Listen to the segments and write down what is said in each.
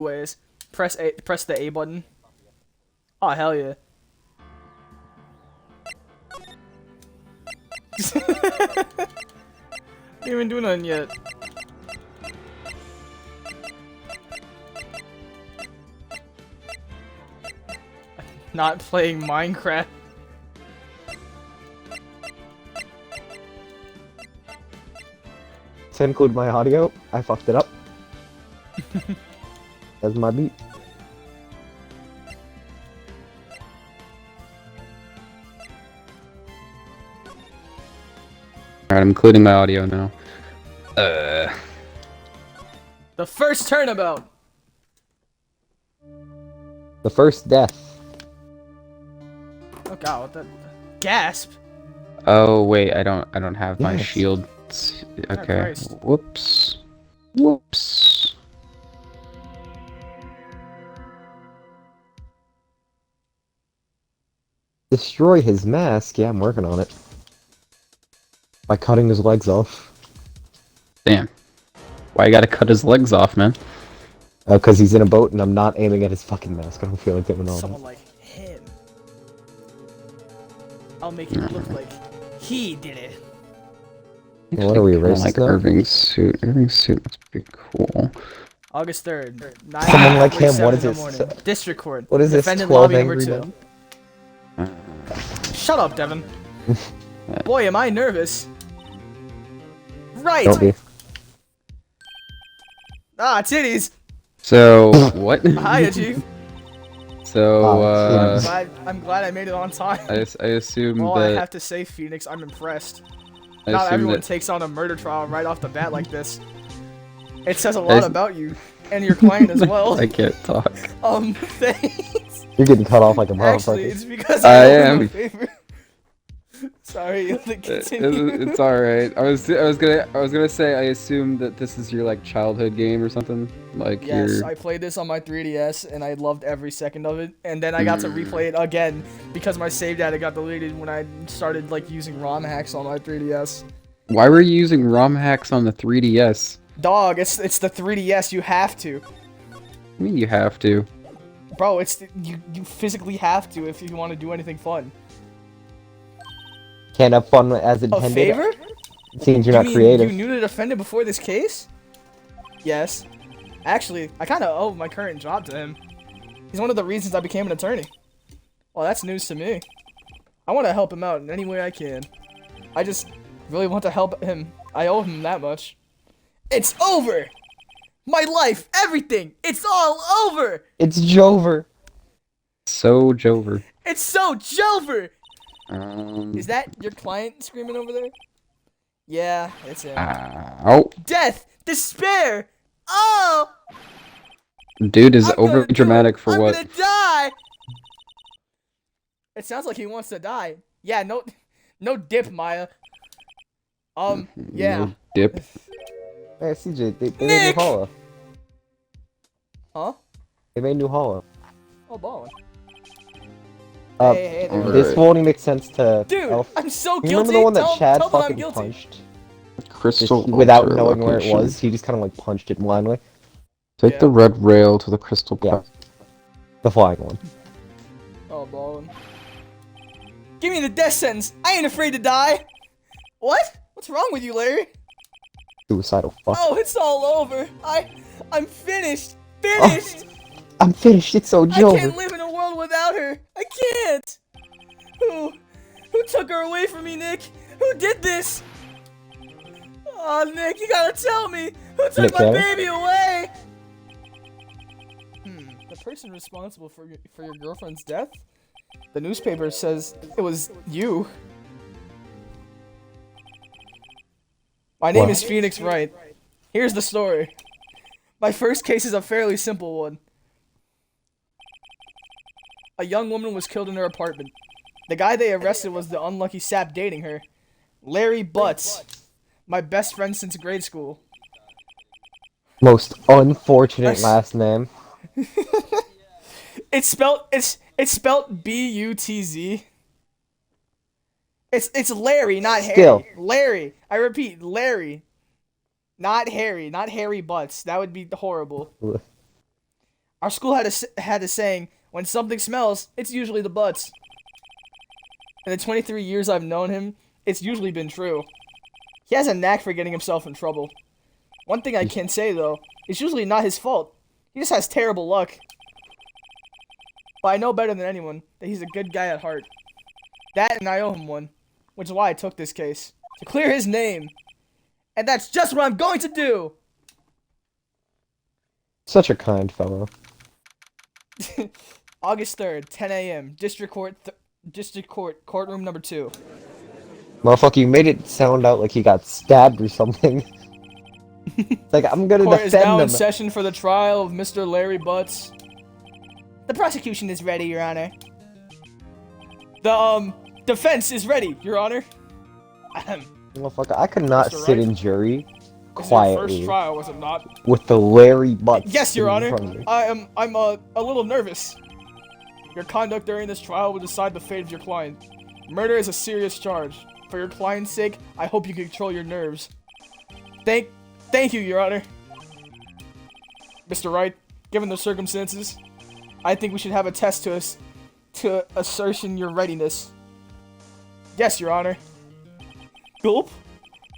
ways. Press the A button. Oh hell yeah. Ain't even doing nothing yet. Not playing Minecraft. To include my audio, I fucked it up. That's my beat. Alright, I'm including my audio now. The first turnabout. The first death. Oh god, what the gasp. Oh wait, I don't have my Yes. shield. Oh, Okay. Christ. Whoops. Whoops. Destroy his mask? Yeah, I'm working on it. By cutting his legs off. Damn. Why you gotta cut his legs off, man? Because he's in a boat and I'm not aiming at his fucking mask. I don't feel like doing all Someone that. like him. I'll make it look like he did it. Well, what are we, I racist like now? Irving's suit. Irving's suit looks pretty cool. August 3rd. Someone like him, 9:47 what in is the this? morning. District Court. What is this, Defendant 12 lobby number angry 2. men? Shut up, Devin. Boy, am I nervous. Right! Don't be. Ah, titties! So what? Hiya, Chief. So I'm glad I made it on time. I assume All I that have to say, Phoenix, I'm impressed. I Not assume everyone that takes on a murder trial right off the bat like this. It says a lot about you. And your client as well. I can't talk. Thanks. You're getting cut off like a Actually, motherfucker. it's because I I am. am. Favor. Sorry, you have to continue. It's all right. I was gonna say I assume that this is your like childhood game or something. Like Yes, your I played this on my 3DS and I loved every second of it. And then I got to replay it again because my save data got deleted when I started like using ROM hacks on my 3DS. Why were you using ROM hacks on the 3DS? Dog, it's the 3DS. You have to, I mean, you have to. bro. You physically have to if you want to do anything fun. Can't have fun as A intended. favor? It seems you're You not mean creative. you knew the defendant before this case? Yes. Actually, I kind of owe my current job to him. He's one of the reasons I became an attorney. Well, that's news to me. I want to help him out in any way I can. I just really want to help him. I owe him that much. It's over! My life, everything, it's all over! It's Jover. So Jover. It's so Jover! Um. Is that your client screaming over there? Yeah, it's him. Ow. Death! Despair! Oh! Dude is I'm gonna over dramatic for I'm what? gonna die! It sounds like he wants to die. Yeah, no dip, Maya. Yeah. No dip. Hey, CJ, they made Nick! New Hollow. Huh? They made New Hollow. Oh, ballin'. Uh, Hey, there. Alright. This won't even make sense to Dude, Elf. I'm so You guilty. remember the one that tell Chad tell them I'm fucking guilty. punched? Crystal Without altar knowing where it location. was, he just kind of like punched it blindly. Take Yeah. the red rail to the crystal Yeah. park. The flying one. Oh, ballin'. Give me the death sentence. I ain't afraid to die. What? What's wrong with you, Larry? Suicidal fuck. Oh, it's all over. I'm finished. Finished. I'm finished, it's so I Jover. can't live in a world without her. I can't. Who took her away from me, Nick? Who did this? Oh, Nick, you gotta tell me. Who took Nick my Cannon? baby away? The person responsible for your girlfriend's death? The newspaper says it was you. My name What? is Phoenix Wright. Here's the story. My first case is a fairly simple one. A young woman was killed in her apartment. The guy they arrested was the unlucky sap dating her. Larry Butts. My best friend since grade school. Most unfortunate last name. It's spelled B-U-T-Z. It's Larry, not Still. Harry. Larry. I repeat, Larry. Not Harry. Not Harry Butts. That would be horrible. Our school had a saying, when something smells, it's usually the butts. In the 23 years I've known him, it's usually been true. He has a knack for getting himself in trouble. One thing I can say, though, it's usually not his fault. He just has terrible luck. But I know better than anyone that he's a good guy at heart. That and I owe him one, which is why I took this case. To clear his name. And that's just what I'm going to do! Such a kind fellow. August 3rd, 10 a.m. District Court, courtroom number 2. Motherfucker, you made it sound out like he got stabbed or something. Like, I'm gonna Court is defend now him. in session for the trial of Mr. Larry Butts. The prosecution is ready, Your Honor. The, defense is ready, Your Honor. Motherfucker, I could not Mr. sit Wright? in jury This is your first quietly trial, was it not? with the Larry Butts. Yes, Your sitting in Honor. front of me. I'm a little nervous. Your conduct during this trial will decide the fate of your client. Murder is a serious charge. For your client's sake, I hope you control your nerves. Thank you, Your Honor. Mr. Wright, given the circumstances, I think we should have a test to assertion your readiness. Yes, Your Honor. Gulp.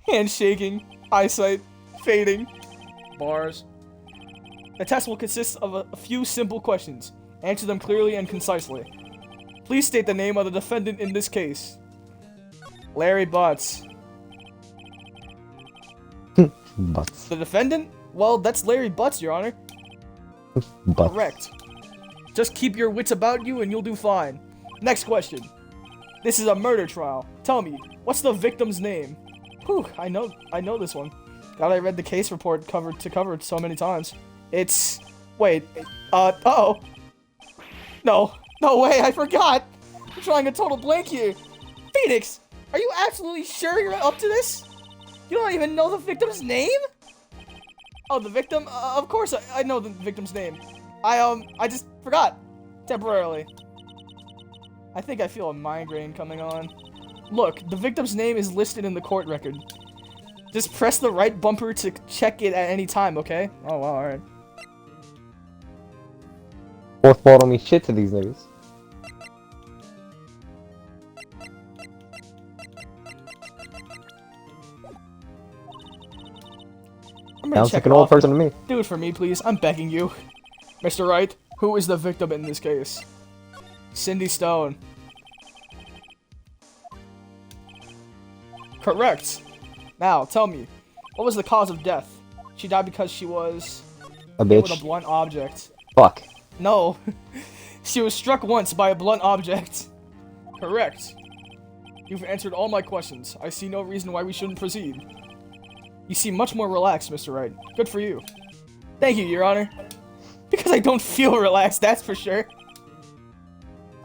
Handshaking. Eyesight. Fading. Bars. The test will consist of a few simple questions. Answer them clearly and concisely. Please state the name of the defendant in this case. Larry Butts. Butts. The defendant? Well, that's Larry Butts, Your Honor. Butts. Correct. Just keep your wits about you and you'll do fine. Next question. This is a murder trial. Tell me, what's the victim's name? Whew, I know this one. God, I read the case report cover to cover so many times. It's... Wait. Uh-oh. No way, I forgot! I'm trying a total blank here. Phoenix, are you absolutely sure you're up to this? You don't even know the victim's name? Oh, the victim? Of course I know the victim's name. I just forgot. Temporarily. I think I feel a migraine coming on. Look, the victim's name is listed in the court record. Just press the right bumper to check it at any time, okay? Oh, wow, alright. Fourth ball don't mean shit to these niggas. Sounds like an old person to me. Do it for me, please. I'm begging you. Mr. Wright, who is the victim in this case? Cindy Stone. Correct. Now, tell me, what was the cause of death? She died because she was... A hit with bitch. a blunt object. Fuck. No. She was struck once by a blunt object. Correct. You've answered all my questions. I see no reason why we shouldn't proceed. You seem much more relaxed, Mr. Wright. Good for you. Thank you, Your Honor. Because I don't feel relaxed, that's for sure.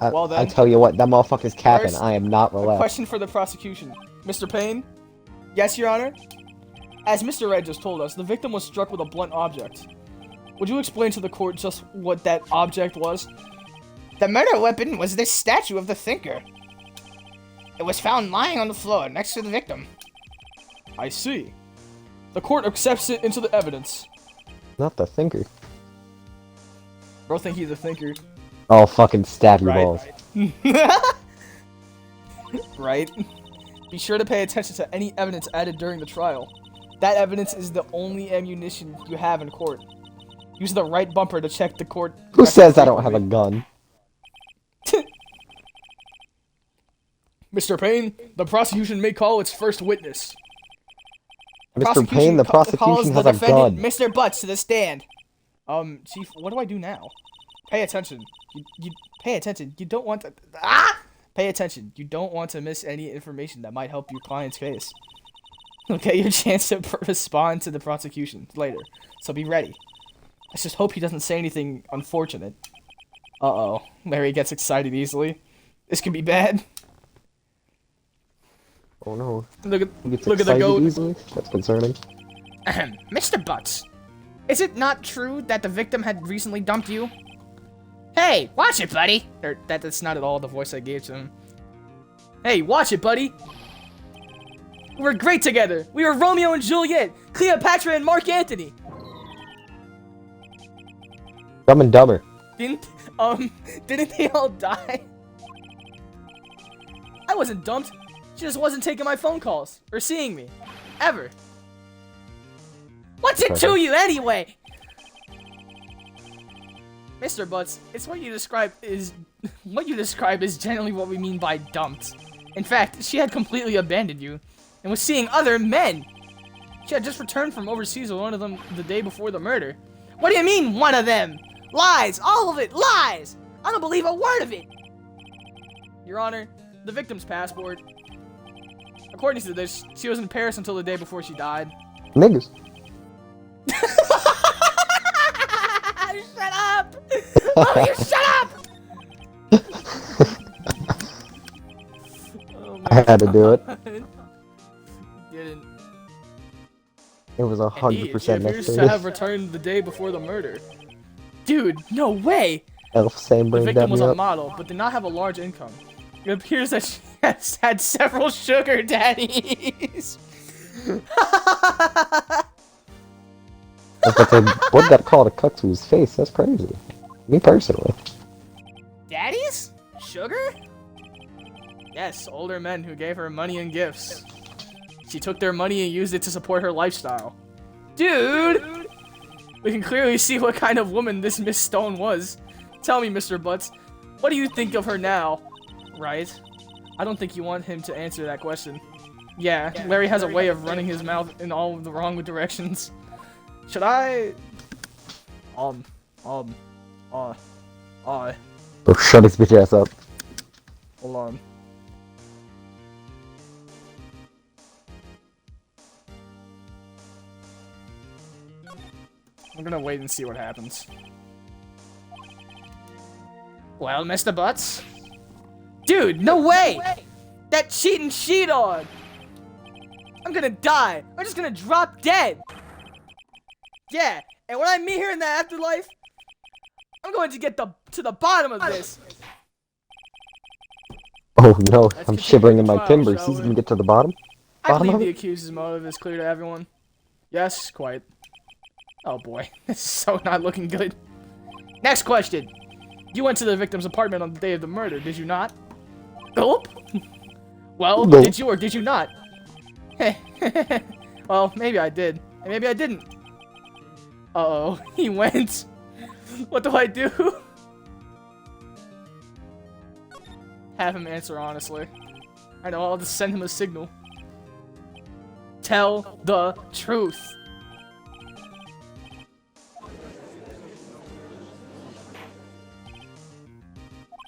Well then. I tell you what, that motherfucker's capping. First, I am not A relaxed. question for the prosecution. Mr. Payne? Yes, Your Honor? As Mr. Wright just told us, the victim was struck with a blunt object. Would you explain to the court just what that object was? The murder weapon was this statue of the Thinker. It was found lying on the floor next to the victim. I see. The court accepts it into the evidence. Not the thinker. Bro think he's a thinker. Oh, fucking stab your Right. balls. Right? Be sure to pay attention to any evidence added during the trial. That evidence is the only ammunition you have in court. Use the right bumper to check the court. Who says I don't have a gun? Mr. Payne, the prosecution may call its first witness. Mr. Payne, the calls prosecution the has a defendant, gun. Mr. Butts, to the stand. Chief, what do I do now? Pay attention. You pay attention. You don't want to... Pay attention. You don't want to miss any information that might help your client's case. You'll get your chance to respond to the prosecution later, so be ready. Let's just hope he doesn't say anything unfortunate. Uh-oh. Larry gets excited easily. This could be bad. Oh no. Look at He gets the excited goat. easily? That's concerning. Mr. Butts, is it not true that the victim had recently dumped you? Hey, watch it, buddy! That's not at all the voice I gave to him. Hey, watch it, buddy! We were great together! We were Romeo and Juliet! Cleopatra and Mark Antony! Dumb and Dumber. Didn't they all die? I wasn't dumped. She just wasn't taking my phone calls or seeing me. Ever. What's it to you anyway? Mr. Butts, it's what you describe is generally what we mean by dumped. In fact, she had completely abandoned you and was seeing other men. She had just returned from overseas with one of them the day before the murder. What do you mean, one of them? Lies! All of it! Lies! I don't believe a word of it! Your Honor, the victim's passport. According to this, she was in Paris until the day before she died. Niggas. Shut up! Oh, you shut up! Oh, I had to do it. Didn't. It was 100% She appears to have returned the day before the murder. Dude, no way! Elf, same The brain victim was a up. model, but did not have a large income. It appears that she has had several sugar daddies. But what got called a cuck to his face? That's crazy. Me personally. Daddies? Sugar? Yes, older men who gave her money and gifts. She took their money and used it to support her lifestyle. Dude! We can clearly see what kind of woman this Miss Stone was. Tell me, Mr. Butts, what do you think of her now? Right? I don't think you want him to answer that question. Yeah, Larry has a way of running his mouth in all of the wrong directions. Should I... Oh, shut his bitch ass up. Hold on. I'm gonna wait and see what happens. Well, Mr. Butts? Dude, no way! That cheating she-dog! I'm gonna die! I'm just gonna drop dead! Yeah, and when I meet her in the afterlife, I'm going to get to the bottom of this! Oh no, Let's I'm continue shivering the in my trial, timbers. shall He's we? gonna get to the bottom? I Bottom believe of the it? accuser's motive is clear to everyone. Yes, quite. Oh boy, this is so not looking good. Next question. You went to the victim's apartment on the day of the murder, did you not? Nope. Well, Nope. did you or did you not? Well, maybe I did. And maybe I didn't. Uh-oh, he went. What do I do? Have him answer honestly. I know, I'll just send him a signal. Tell the truth.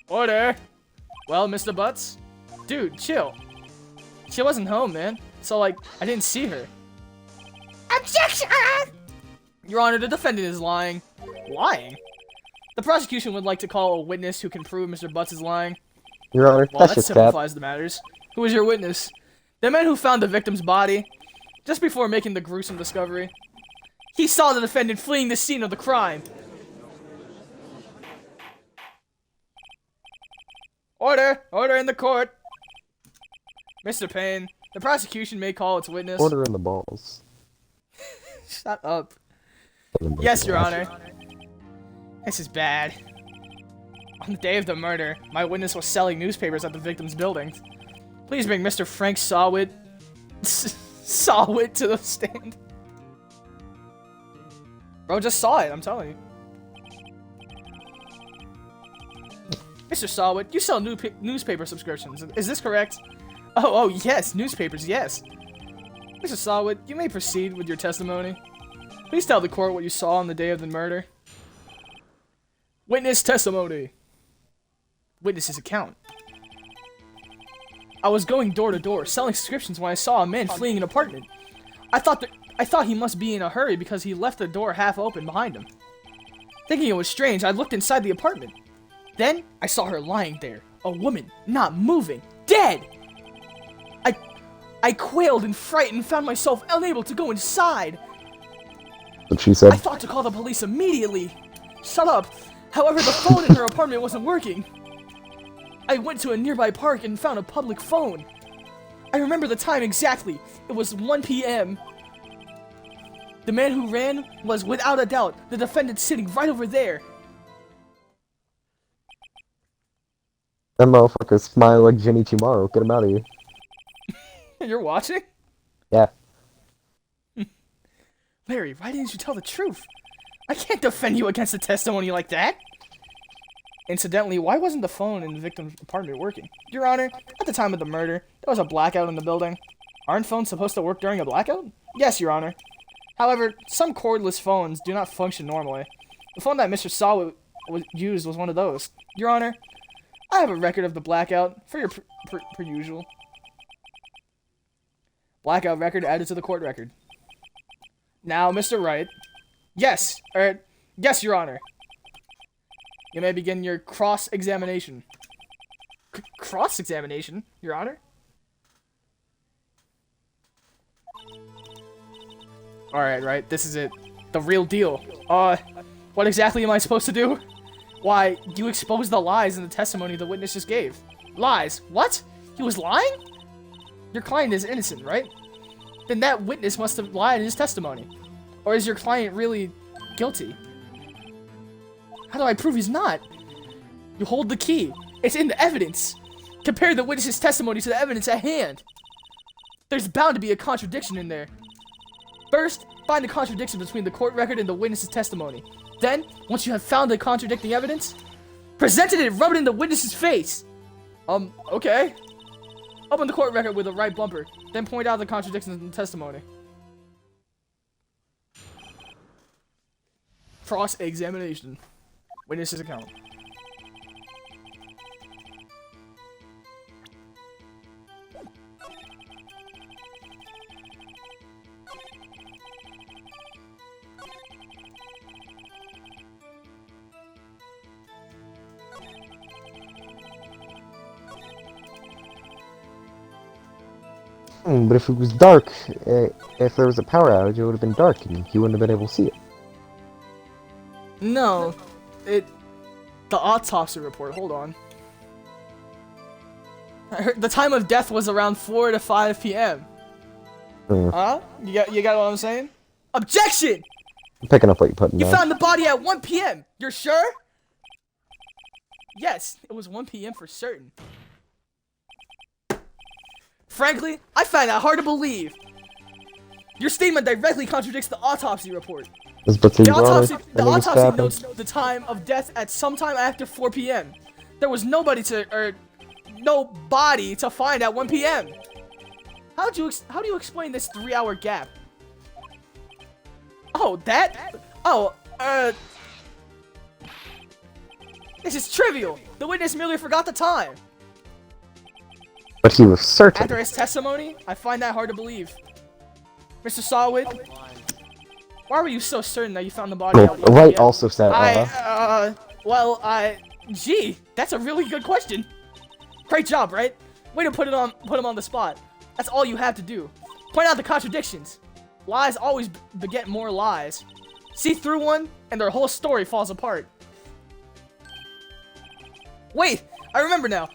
Order! Well, Mr. Butts? Dude, chill. She wasn't home, man. So, like, I didn't see her. Objection! Your Honor, the defendant is lying. Lying? The prosecution would like to call a witness who can prove Mr. Butts is lying. Your Honor, Well, that's that just cap. simplifies the matters. Who is your witness? The man who found the victim's body just before making the gruesome discovery. He saw the defendant fleeing the scene of the crime. Order! Order in the court! Mr. Payne, the prosecution may call its witness. Order in the balls. Shut up. Yes, Your Honor. This is bad. On the day of the murder, my witness was selling newspapers at the victim's building. Please bring Mr. Frank Sawit to the stand. Bro just saw it, I'm telling you. Mr. Sawit, you sell newspaper subscriptions. Is this correct? Oh, yes, newspapers, yes. Mr. Sawit, you may proceed with your testimony. Please tell the court what you saw on the day of the murder. Witness testimony. Witness's account. I was going door to door, selling subscriptions when I saw a man fleeing an apartment. I thought he must be in a hurry because he left the door half open behind him. Thinking it was strange, I looked inside the apartment. Then, I saw her lying there, a woman, not moving, dead! I quailed in fright and found myself unable to go inside. What she said. I thought to call the police immediately. Shut up. However, the phone in her apartment wasn't working. I went to a nearby park and found a public phone. I remember the time exactly. It was 1 p.m. The man who ran was, without a doubt, the defendant sitting right over there. That motherfucker smile like Jenny tomorrow. Get him out of here. You're watching? Yeah. Larry, why didn't you tell the truth? I can't defend you against a testimony like that. Incidentally, why wasn't the phone in the victim's apartment working? Your Honor, at the time of the murder, there was a blackout in the building. Aren't phones supposed to work during a blackout? Yes, Your Honor. However, some cordless phones do not function normally. The phone that Mr. Saw used was one of those. Your Honor, I have a record of the blackout for your per usual. Blackout record added to the court record. Now, Mr. Wright. Yes, yes, Your Honor. You may begin your cross-examination. Cross-examination, Your Honor? Alright, right, this is it. The real deal. What exactly am I supposed to do? Why, you exposed the lies in the testimony the witness just gave. Lies? What? He was lying? Your client is innocent, right? Then that witness must have lied in his testimony. Or is your client really guilty? How do I prove he's not? You hold the key. It's in the evidence. Compare the witness's testimony to the evidence at hand. There's bound to be a contradiction in there. First, find the contradiction between the court record and the witness's testimony. Then, once you have found the contradicting evidence, present it and rub it in the witness's face. Okay. Open the court record with a right bumper, then point out the contradictions in the testimony. Cross-examination. Witness's account. But if it was dark, if there was a power outage, it would have been dark, and you wouldn't have been able to see it. No, the autopsy report, hold on. I heard the time of death was around 4 to 5 p.m. Huh? You got what I'm saying? Objection! I'm picking up what you're putting You down. found the body at 1 p.m. You're sure? Yes, it was 1 p.m. for certain. Frankly, I find that hard to believe. Your statement directly contradicts the autopsy report. The autopsy notes the time of death at sometime after 4 p.m. There was no body to find at 1 p.m. How do you explain this 3-hour gap? Oh, this is trivial. The witness merely forgot the time. But he was certain. After his testimony, I find that hard to believe. Mr. Sawwood, why were you so certain that you found the body? Well, Wright also said, gee, that's a really good question. Great job, right? Way to put him on the spot. That's all you have to do. Point out the contradictions. Lies always beget more lies. See through one, and their whole story falls apart. Wait, I remember now.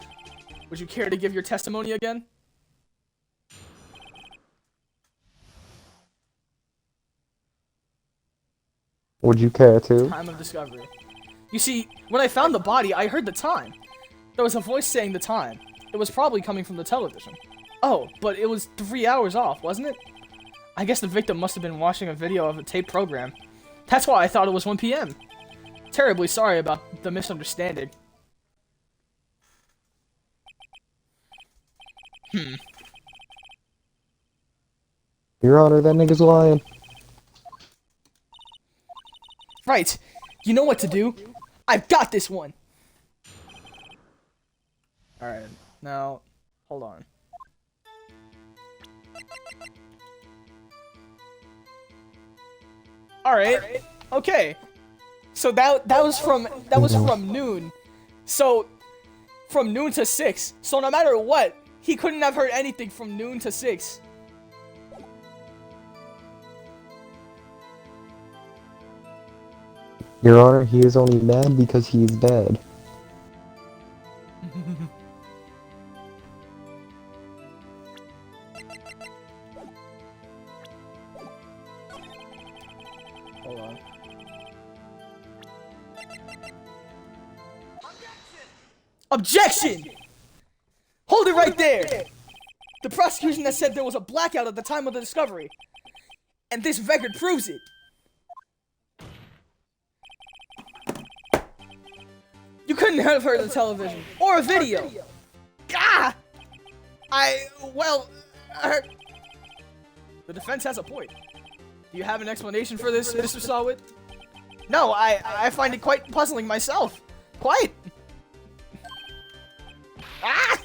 Would you care to give your testimony again? Would you care to? Time of discovery. You see, when I found the body, I heard the time. There was a voice saying the time. It was probably coming from the television. Oh, but it was 3 hours off, wasn't it? I guess the victim must have been watching a video of a tape program. That's why I thought it was 1 p.m. Terribly sorry about the misunderstanding. Your Honor, that nigga's lying. Right. You know what to do. I've got this one. Alright, now, hold on. Alright, okay. So that was from noon. So, from noon to 6. So no matter what, he couldn't have heard anything from noon to 6. Your Honor, he is only mad because he is bad. Hold on. Objection! Hold it right there! The prosecution has said there was a blackout at the time of the discovery. And this record proves it. You couldn't have heard the television or a video. Ah! The defense has a point. Do you have an explanation for this, Mr. Sawit? No, I find it quite puzzling myself. Quite. Ah!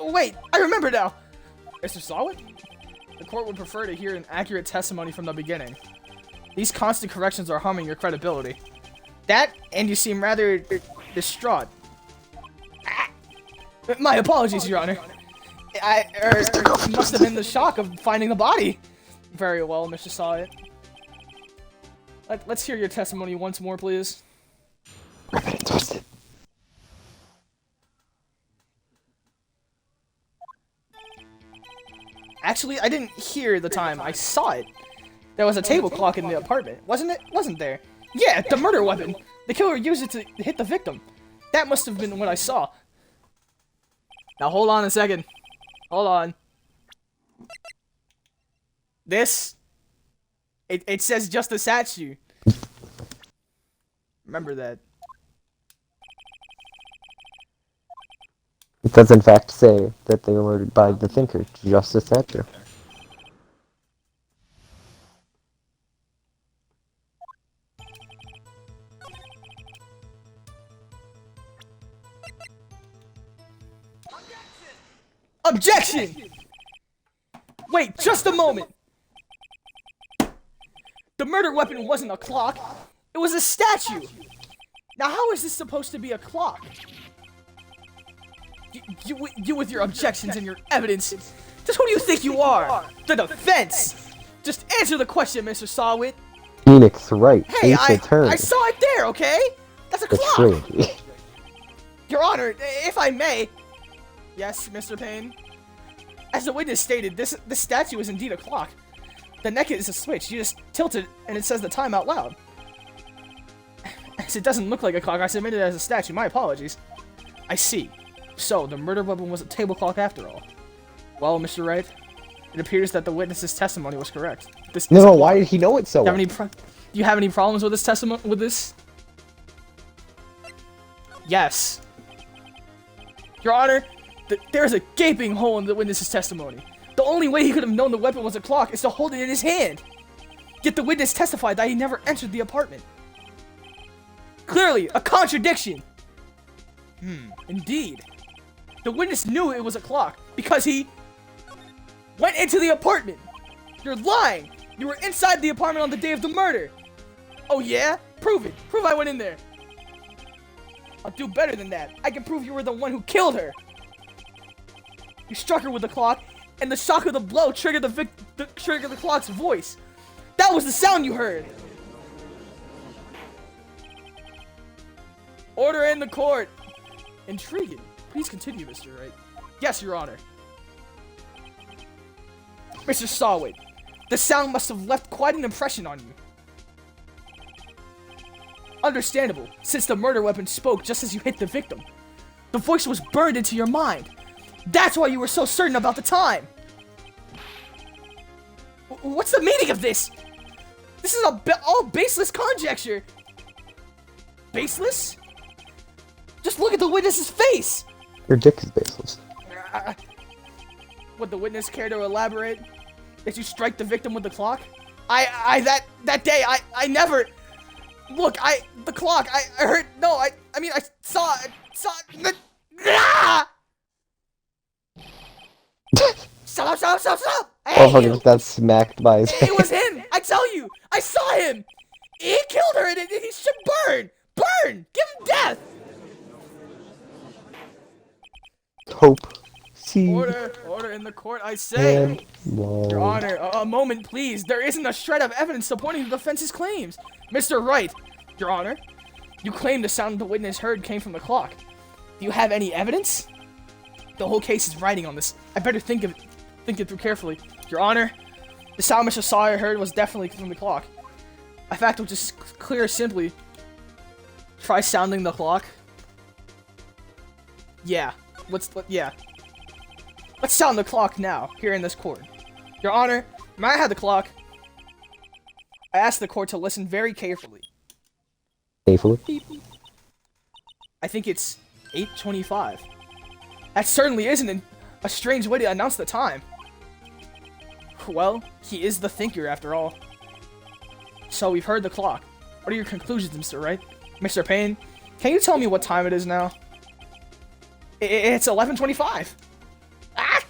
Wait, I remember now. Mr. Sawit? The court would prefer to hear an accurate testimony from the beginning. These constant corrections are harming your credibility. That, and you seem rather distraught. Ah! My apologies, Your Honor. You must have been the shock of finding the body. Very well, Mr. Sawit. Let's hear your testimony once more, please. Ribbon and twisted. Actually, I didn't hear the time. I saw it. There was a table clock in the apartment, wasn't it? Wasn't there? Yeah, the murder weapon. The killer used it to hit the victim. That must have been what I saw. Now hold on a second. Hold on. This... It says just a statue. Remember that. It does in fact say that they were murdered by the thinker, just a statue. Objection! Wait, just a moment. The murder weapon wasn't a clock. It was a statue. Now how is this supposed to be a clock? You with your objections and your evidence. Just who do you think you are? The defense! Just answer the question, Mr. Sawit. Phoenix Wright, Hey, Ace Attorney. I saw it there, okay? That's a The clock! trilogy. Your Honor, if I may... Yes, Mr. Payne? As the witness stated, this statue is indeed a clock. The neck is a switch. You just tilt it, and it says the time out loud. As it doesn't look like a clock, I submitted it as a statue. My apologies. I see. So, the murder weapon was a table clock after all. Well, Mr. Wright, it appears that the witness's testimony was correct. This No, why did he know it so well? do you have any problems with this testimony? With this? Yes. Your Honor, there's a gaping hole in the witness's testimony. The only way he could have known the weapon was a clock is to hold it in his hand. Yet the witness testified that he never entered the apartment. Clearly, a contradiction. Indeed. The witness knew it was a clock because he went into the apartment. You're lying. You were inside the apartment on the day of the murder. Oh yeah? Prove it. Prove I went in there. I'll do better than that. I can prove you were the one who killed her. You struck her with the clock, and the shock of the blow triggered the clock's voice. That was the sound you heard. Order in the court. Intriguing. Please continue, Mr. Wright. Yes, Your Honor. Mr. Sawit, the sound must have left quite an impression on you. Understandable, since the murder weapon spoke just as you hit the victim. The voice was burned into your mind. That's why you were so certain about the time. What's the meaning of this? This is all baseless conjecture. Baseless? Just look at the witness's face. Your dick is baseless. Would the witness care to elaborate? Did you strike the victim with the clock? That day, I never... Look, the clock, I heard, no, I mean, I saw, ah! Stop! I hate Oh, you. got smacked by his It was him, I tell you, I saw him. He killed her and he should burn, give him death. Hope. See. Order in the court, I say. And Your Honor, a moment, please. There isn't a shred of evidence supporting the defense's claims. Mr. Wright, Your Honor, you claim the sound the witness heard came from the clock. Do you have any evidence? The whole case is riding on this. I better think it through carefully. Your Honor, the sound Mr. Sawyer heard was definitely from the clock. A fact which is clear simply. Try sounding the clock. Yeah. Yeah. Let's sound the clock now, here in this court. Your Honor, may I have the clock? I ask the court to listen very carefully. Carefully. I think it's 8:25. That certainly isn't a strange way to announce the time. Well, he is the thinker after all. So we've heard the clock. What are your conclusions, Mr. Wright? Mr. Payne, can you tell me what time it is now? It's 11:25. Ah!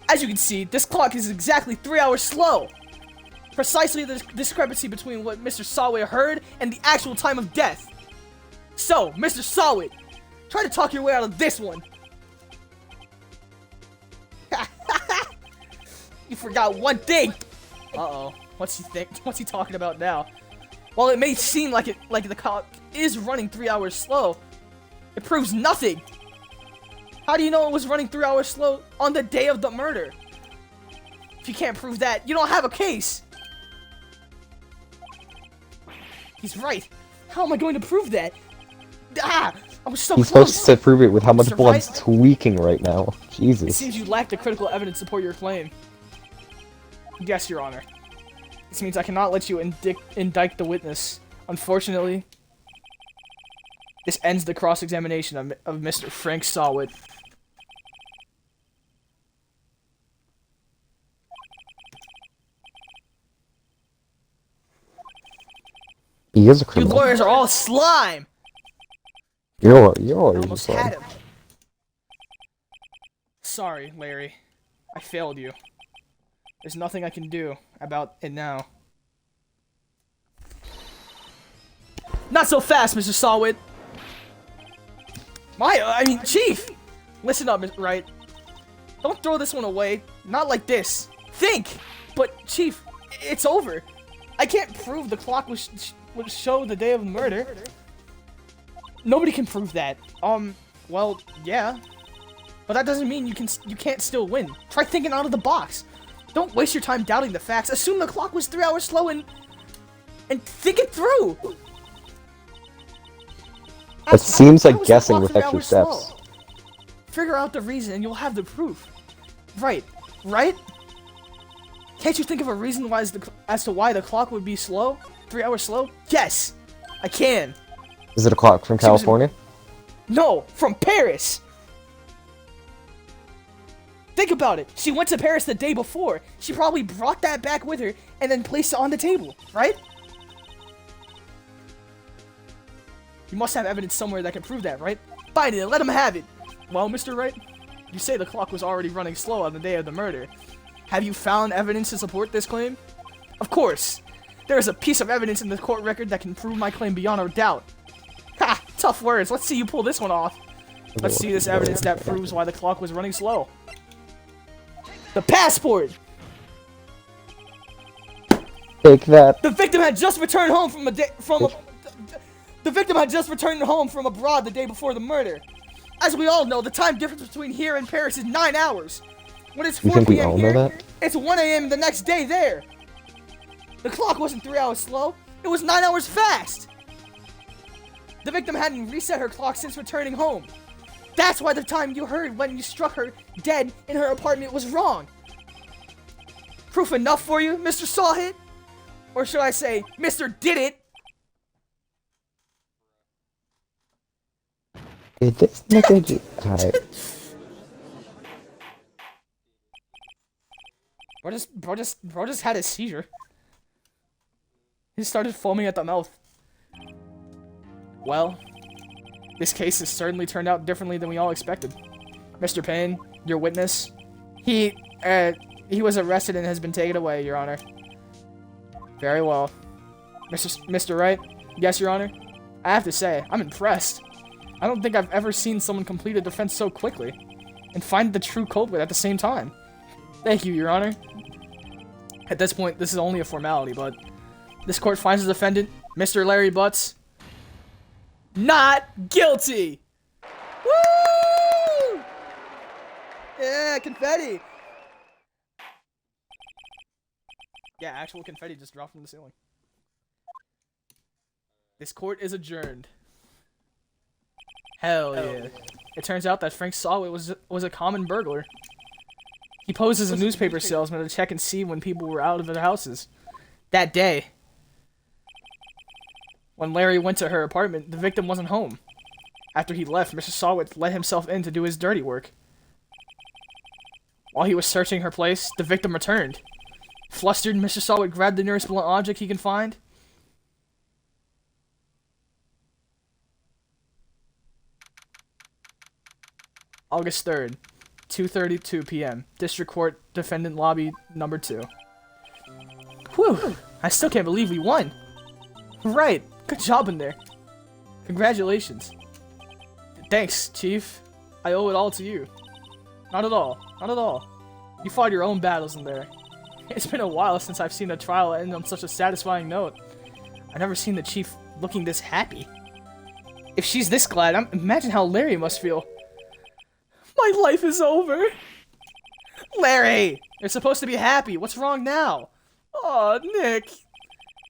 As you can see, this clock is exactly 3 hours slow. Precisely the discrepancy between what Mr. Sawit heard and the actual time of death. So, Mr. Sawit, try to talk your way out of this one. You forgot one thing. Uh-oh. What's he talking about now? While it may seem like the clock is running 3 hours slow, it proves nothing. How do you know it was running 3 hours slow on the day of the murder? If you can't prove that, you don't have a case. He's right. How am I going to prove that? Ah! I was so He's close. supposed to prove it with how much Mr. blood's Wright? tweaking right now. It Jesus. seems you lack the critical evidence to support your claim. Yes, Your Honor. This means I cannot let you indict the witness. Unfortunately, this ends the cross-examination of Mr. Frank Sawit. He is a You criminal. lawyers are all slime! You're I already almost slime. had him. Sorry, Larry. I failed you. There's nothing I can do about it now. Not so fast, Mr. Sawit! I mean, Chief! Listen up, Mr. Wright. Don't throw this one away. Not like this. Think! But, Chief, it's over. I can't prove the clock would show the day of the murder. Nobody can prove that. Well, yeah. But that doesn't mean you can't still win. Try thinking out of the box. Don't waste your time doubting the facts. Assume the clock was 3 hours slow and think it through. It seems How like was the guessing clock with 3 extra hours slow? steps. Figure out the reason and you'll have the proof. Right? Can't you think of a reason as to why the clock would be slow? 3 hours slow? Yes! I can! Is it a clock from She was in- California? No! From Paris! Think about it. She went to Paris the day before. She probably brought that back with her and then placed it on the table, right? You must have evidence somewhere that can prove that, right? Find it and let him have it. Well, Mr. Wright, you say the clock was already running slow on the day of the murder. Have you found evidence to support this claim? Of course. There is a piece of evidence in the court record that can prove my claim beyond a doubt. Ha! Tough words. Let's see you pull this one off. Let's see this evidence that proves why the clock was running slow. The passport! Take that. The victim had just returned home the victim had just returned home from abroad the day before the murder. As we all know, the time difference between here and Paris is 9 hours. When it's You 4 think we p.m. all know here, that? it's 1 a.m. the next day there. The clock wasn't 3 hours slow. It was 9 hours fast. The victim hadn't reset her clock since returning home. That's why the time you heard when you struck her dead in her apartment was wrong. Proof enough for you, Mr. Sawhit? Or should I say, Mr. Did It? Did this nigga just... Alright. Bro just had a seizure. He started foaming at the mouth. Well, this case has certainly turned out differently than we all expected. Mr. Payne, your witness, he was arrested and has been taken away, Your Honor. Very well. Mr. Wright? Yes, Your Honor? I have to say, I'm impressed. I don't think I've ever seen someone complete a defense so quickly and find the true culprit at the same time. Thank you, Your Honor. At this point, this is only a formality, but this court finds the defendant, Mr. Larry Butts, not guilty! Woo! Yeah, confetti! Yeah, actual confetti just dropped from the ceiling. This court is adjourned. Hell yeah. It turns out that Frank Sawit was a common burglar. He posed as a newspaper salesman to check and see when people were out of their houses. That day, when Larry went to her apartment, the victim wasn't home. After he left, Mr. Sawit let himself in to do his dirty work. While he was searching her place, the victim returned. Flustered, Mr. Sawit grabbed the nearest blunt object he can find. August 3rd, 2:32 p.m. District Court, Defendant Lobby Number 2. Whew! I still can't believe we won! Right! Good job in there! Congratulations. Thanks, Chief. I owe it all to you. Not at all. Not at all. You fought your own battles in there. It's been a while since I've seen a trial end on such a satisfying note. I've never seen the Chief looking this happy. If she's this glad, imagine how Larry must feel. My life is over. Larry! You're supposed to be happy. What's wrong now? Aw, Nick.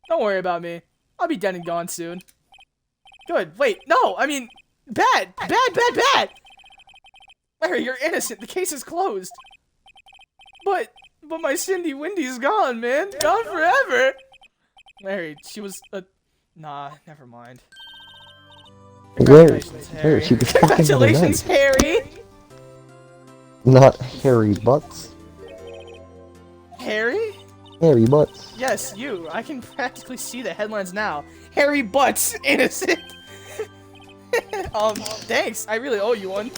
Don't worry about me. I'll be dead and gone soon. Good. Wait, no! I mean, bad! Bad! Larry, you're innocent. The case is closed. But my Cindy Windy's gone, man. Gone forever. Larry, she was a... Nah, never mind. Congratulations, Harry. She was Congratulations, Harry! Not Harry Butts. Harry? Harry Butts. Yes, you. I can practically see the headlines now. Harry Butts, innocent. Thanks. I really owe you one.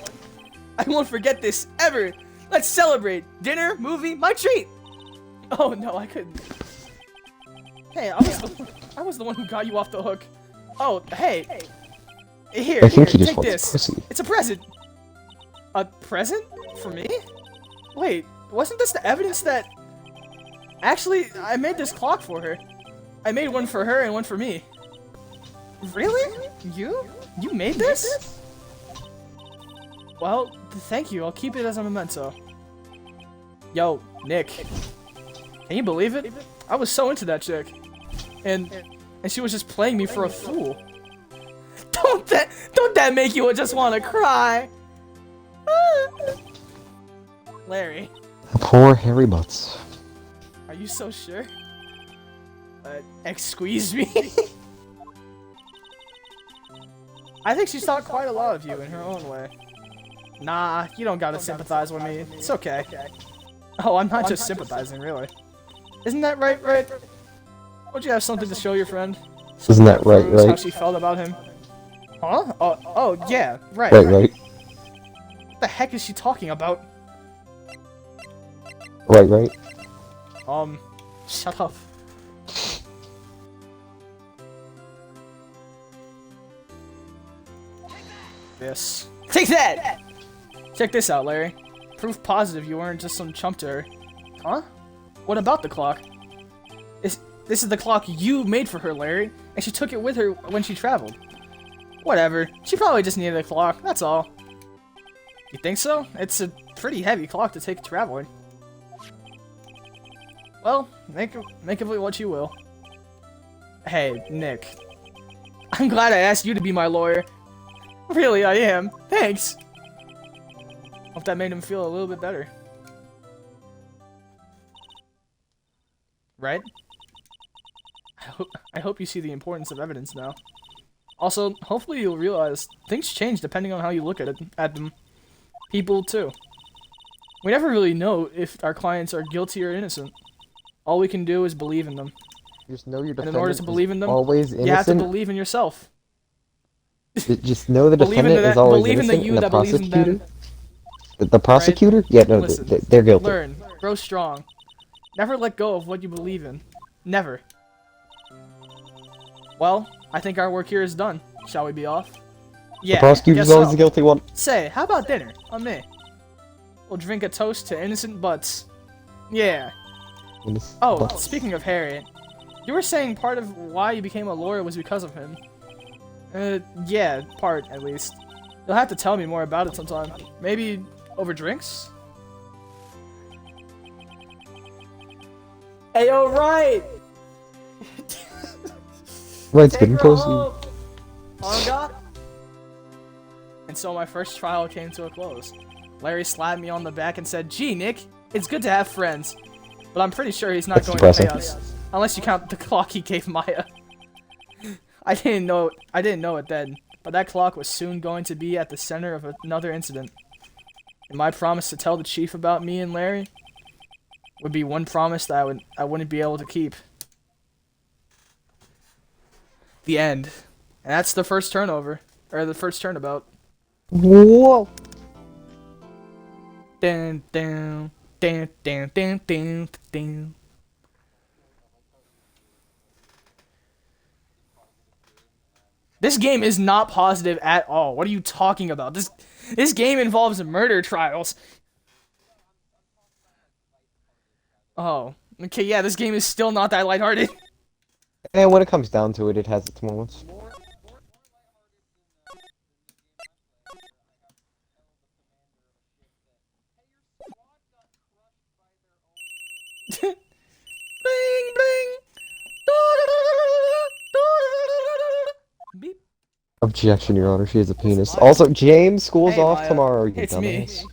I won't forget this ever. Let's celebrate. Dinner, movie, my treat. Oh no, I couldn't. Hey, I was the one who got you off the hook. Oh, hey. Here, I think he just take wants this. pussy. It's a present. A present? For me? Wait, wasn't this the evidence that... Actually, I made this clock for her. I made one for her and one for me. Really? You? You made this? Well, thank you. I'll keep it as a memento. Yo, Nick. Can you believe it? I was so into that chick. And she was just playing me for a fool. Don't that make you just want to cry? Larry. Poor Harry Butts. Are you so sure? Excuse me? I think she's thought quite a lot of you in her own way. Nah, you don't gotta sympathize with me. It's okay. Oh, I'm not just sympathizing, really. Isn't that right? Would you have something to show your friend? Isn't that right? How she felt about him? Huh? Oh, yeah, right. Right. What the heck is she talking about? Right. Shut up. This. Take that! Check this out, Larry. Proof positive you weren't just some chump to her. Huh? What about the clock? This is the clock you made for her, Larry, and she took it with her when she traveled. Whatever. She probably just needed a clock, that's all. You think so? It's a pretty heavy clock to take traveling. Well, make of it what you will. Hey, Nick. I'm glad I asked you to be my lawyer. Really, I am. Thanks. Hope that made him feel a little bit better. Right? I hope you see the importance of evidence now. Also, hopefully you'll realize things change depending on how you look at them. People, too. We never really know if our clients are guilty or innocent. All we can do is believe in them. Just know your And in order to believe in them, always innocent. you have to believe in yourself. Just know the defendant is always innocent, and the prosecutor... The prosecutor? Right? Yeah, no, listen, they're guilty. Learn. Grow strong. Never let go of what you believe in. Never. Well, I think our work here is done. Shall we be off? Yeah, the prosecutor's always the guilty one. Say, how about dinner? On me. We'll drink a toast to innocent butts. Yeah. Oh, speaking of Harry, you were saying part of why you became a lawyer was because of him. Yeah, part, at least. You'll have to tell me more about it sometime. Maybe over drinks? Ayo, Wright! Wright's getting pussy. Anga? And so my first trial came to a close. Larry slapped me on the back and said, "Gee, Nick, it's good to have friends. But I'm pretty sure he's not That's going depressing. to pay us. Unless you count the clock he gave Maya." I didn't know it then, but that clock was soon going to be at the center of another incident. And my promise to tell the chief about me and Larry would be one promise that I wouldn't be able to keep. The end. And that's the first turnover. Or the first turnabout. Whoa! Dun, dun, dun, dun, dun, dun, dun. This game is not positive at all. What are you talking about? This game involves murder trials. Oh. Okay, yeah, this game is still not that lighthearted. And when it comes down to it, it has its moments. Bling, bling. Beep. Objection, Your Honor. She has a penis. Also, James, school's Hey, off Maya. tomorrow. You It's me. dumbass.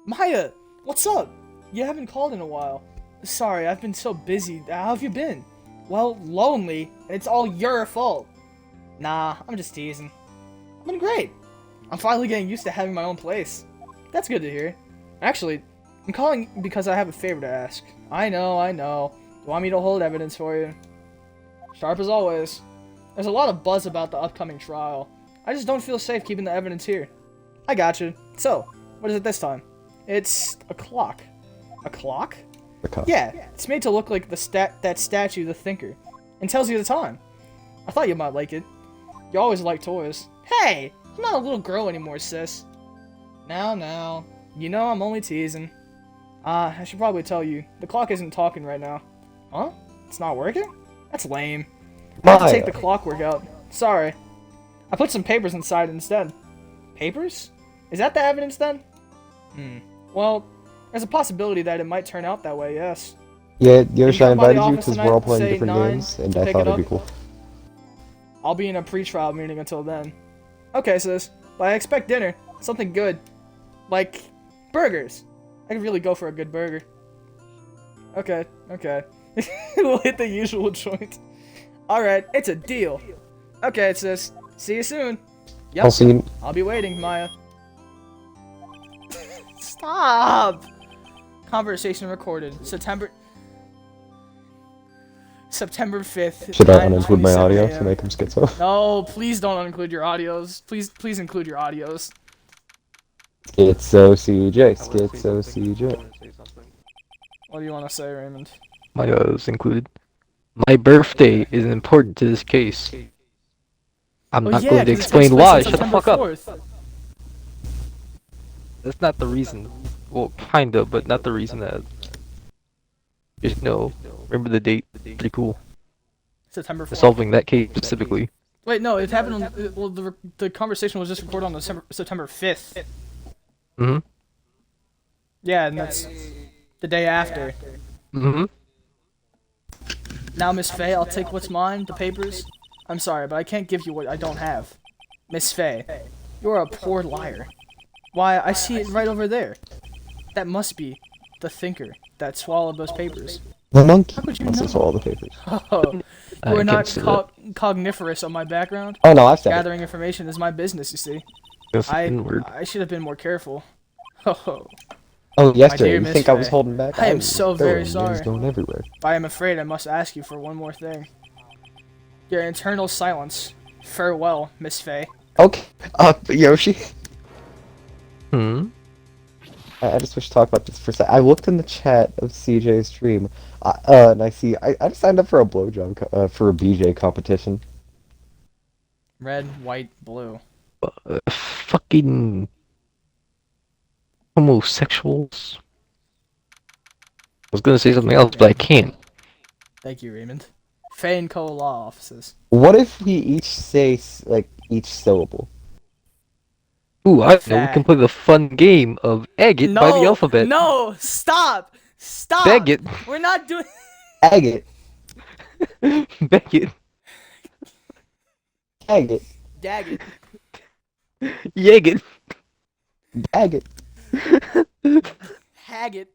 Maya, what's up? You haven't called in a while. Sorry, I've been so busy. How have you been? Well, lonely, and it's all your fault. Nah, I'm just teasing. I've been great. I'm finally getting used to having my own place. That's good to hear. Actually, I'm calling because I have a favor to ask. I know. You want me to hold evidence for you? Sharp as always. There's a lot of buzz about the upcoming trial. I just don't feel safe keeping the evidence here. I gotcha. So, what is it this time? It's a clock. A clock? Yeah, it's made to look like that statue, the Thinker, and tells you the time. I thought you might like it. You always like toys. Hey, I'm not a little girl anymore, sis. Now, you know I'm only teasing. I should probably tell you, the clock isn't talking right now. Huh? It's not working? That's lame. I have to take the clockwork out. Sorry. I put some papers inside instead. Papers? Is that the evidence then? Well, there's a possibility that it might turn out that way, yes. Yeah, Yoshi, I come by the invited you office because tonight, we're all playing say different 9, games, and I pick thought it it'd be up. cool. I'll be in a pre-trial meeting until then. Okay, sis. But I expect dinner. Something good. Like, burgers. I could really go for a good burger. Okay. We'll hit the usual joint. Alright, it's a deal. Okay, sis. See you soon. Yep. I'll see you. I'll be waiting, Maya. Stop! Conversation recorded. September 5th. Should I uninclude my 9:27 audio to a.m. make him schizo? No, please don't include your audios. Please include your audios. Schizo CJ. Schizo CJ. What do you want to say, Raymond? My is included. My birthday is important to this case. I'm not going to 'cause it takes explain place why. on Shut the September fuck up. 4th. That's not the reason. Well, kinda, but not the reason that. Just know. Remember the date. Pretty cool. September 4th. Solving that case specifically. Wait, no, it happened on. Well, the conversation was just recorded on September 5th. Mm-hmm. Yeah, and that's the day after. Mm-hmm. Now, Miss Faye, I'll take what's mine, the papers. I'm sorry, but I can't give you what I don't have. Miss Faye, you're a poor liar. Why, I see it right over there. That must be the Thinker that swallowed those papers. The monkey How could you must have know? swallowed the papers. Oh, you I are can't not see that. cogniferous on my background. Oh no, I've said it. Gathering information is my business, you see. That's the N-word. I should have been more careful. Oh, Oh, yesterday, dear you Miss think I was Faye, holding back? I am was so very throwing names sorry. going everywhere. but I am afraid I must ask you for one more thing. Your eternal silence. Farewell, Miss Faye. Okay, Yoshi. Hmm? I just wish to talk about this for a sec. I looked in the chat of CJ's stream, and I see I just signed up for a blowjob for a BJ competition. Red, white, blue. Fucking homosexuals. I was gonna say something else, but I can't. Thank you, Raymond. Faye and Co. Law Offices. What if we each say like each syllable? Ooh, I know we Fat. can play the fun game of egg it by the alphabet. No, stop! Stop! Beg it. We're not doing. Agate, Beg it. agate. Gag it. Jagged. Bag it. Haggett.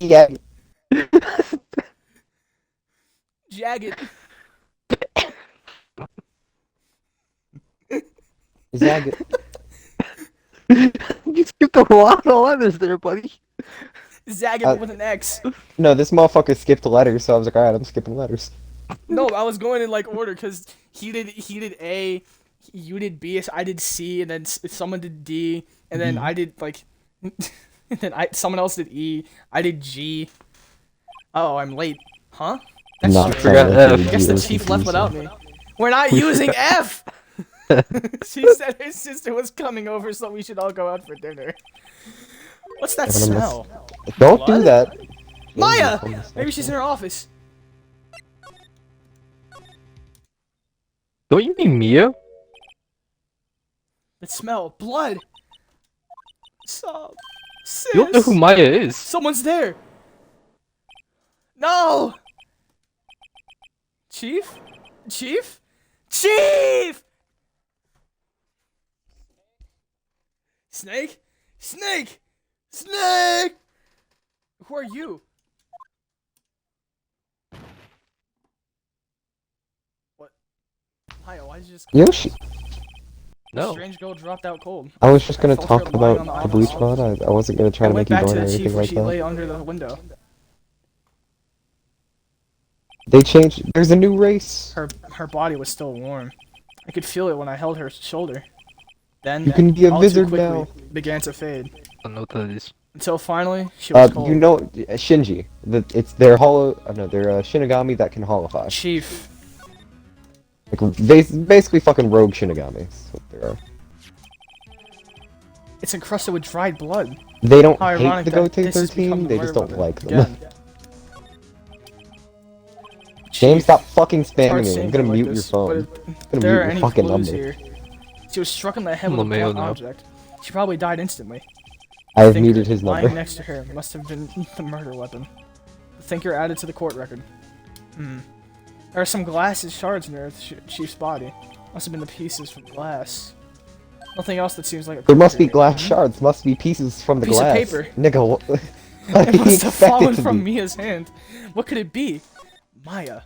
Yeah. Jagged. Zag it. You skipped a lot of letters there, buddy. Zagged with an X. No, this motherfucker skipped letters, so I was like, alright, I'm skipping letters. No, I was going in like order because he did A, you did B, I did C, and then someone did D, and then I did like, and then someone else did E. I did G. Oh, I'm late. Huh? That's Not strange. forgot F. I guess the chief left without me. We're not using F. She said her sister was coming over, so we should all go out for dinner. What's that Everyone smell? Don't do that. Maya! Maybe she's in her office. Don't you mean Mia? That smell. Blood. Stop. Sis. You don't know who Maya is. Someone's there. No! Chief? Chief? Chief! Snake? Snake! Snake! Who are you? What? Maya, why did you just... Yoshi. No. Strange girl dropped out cold. I was just gonna I felt her talk lying about on the the bleach office. mod. I wasn't gonna try I to went make you back to join or the chief anything where like she that. lay under the window. They changed. There's a new race. Her body was still warm. I could feel it when I held her shoulder. Then You can be a all too wizard quickly, now. began to fade. I don't know what that is. Until finally, she was cold. You know, Shinji. It's their they're Shinigami that can holofy. Chief. Like, basically fucking rogue Shinigamis. That's what they are. It's encrusted with dried blood. They don't How hate ironic the that Gote this has become 13, the they murder just don't weapon. like them. Again. James, Chief, stop fucking it's hard spamming me. seeing I'm gonna her like mute your this, phone. but I'm if gonna there mute are your any fucking clues number. here, she was struck in the head with a LeMayo blunt now. object. She probably died instantly. I have Thinker, muted his lying number. next to her must have been the murder weapon. The thinker added to the court record. There are some glass shards near the chief's body. Must have been the pieces from glass. Nothing else that seems like a There must be perjury. glass shards. Must be pieces from the Piece of glass. paper. Nigga, what? What It do you must have expect it fallen to from be? Mia's hand. What could it be? Maya.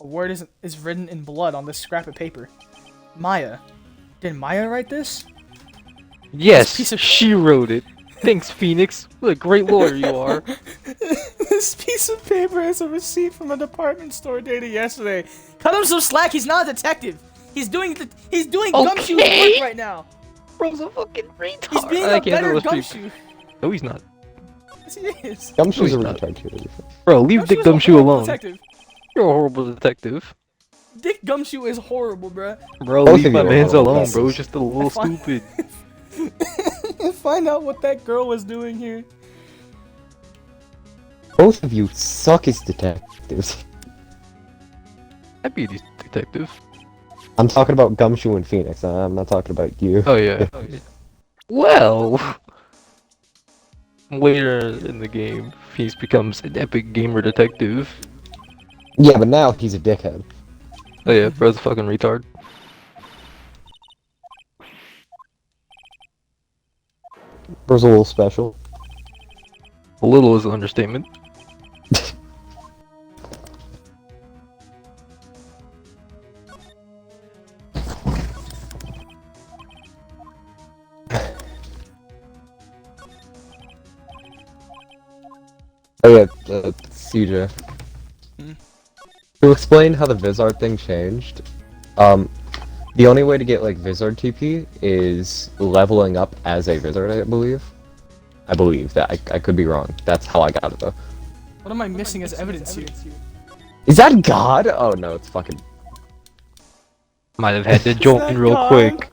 A word is written in blood on this scrap of paper. Maya. Did Maya write this? Yes, piece of- she wrote it. Thanks, Phoenix. What a great lawyer you are. This piece of paper is a receipt from a department store dated yesterday. Cut him some slack. He's not a detective. He's doing gumshoe Okay. work right now. Bro's a fucking retard. He's being I a can't better illustrate. gumshoe. No, he's not. Yes, he is. Gumshoe's a No, he's not. retard too. Bro, leave Dick is a Gumshoe horrible alone. detective. You're a horrible detective. Dick Gumshoe is horrible, bruh. Bro, Both leave of my you are mans horrible alone, bro. guesses. He's just a little Fine. stupid. Find out what that girl was doing here. Both of you suck as detectives. I'd be a detective. I'm talking about Gumshoe and Phoenix. I'm not talking about you. Oh, yeah. Well, later in the game, Phoenix becomes an epic gamer detective. Yeah, but now he's a dickhead. Oh yeah, bro's a fucking retard. Bro's a little special. A little is an understatement. Oh yeah, CJ. Hmm? To explain how the Vizard thing changed, the only way to get like Vizard TP is leveling up as a Vizard, I believe. I believe that. I could be wrong. That's how I got it though. What am I missing as evidence here? Is that God? Oh no, it's fucking. Might have had to that join real God? quick.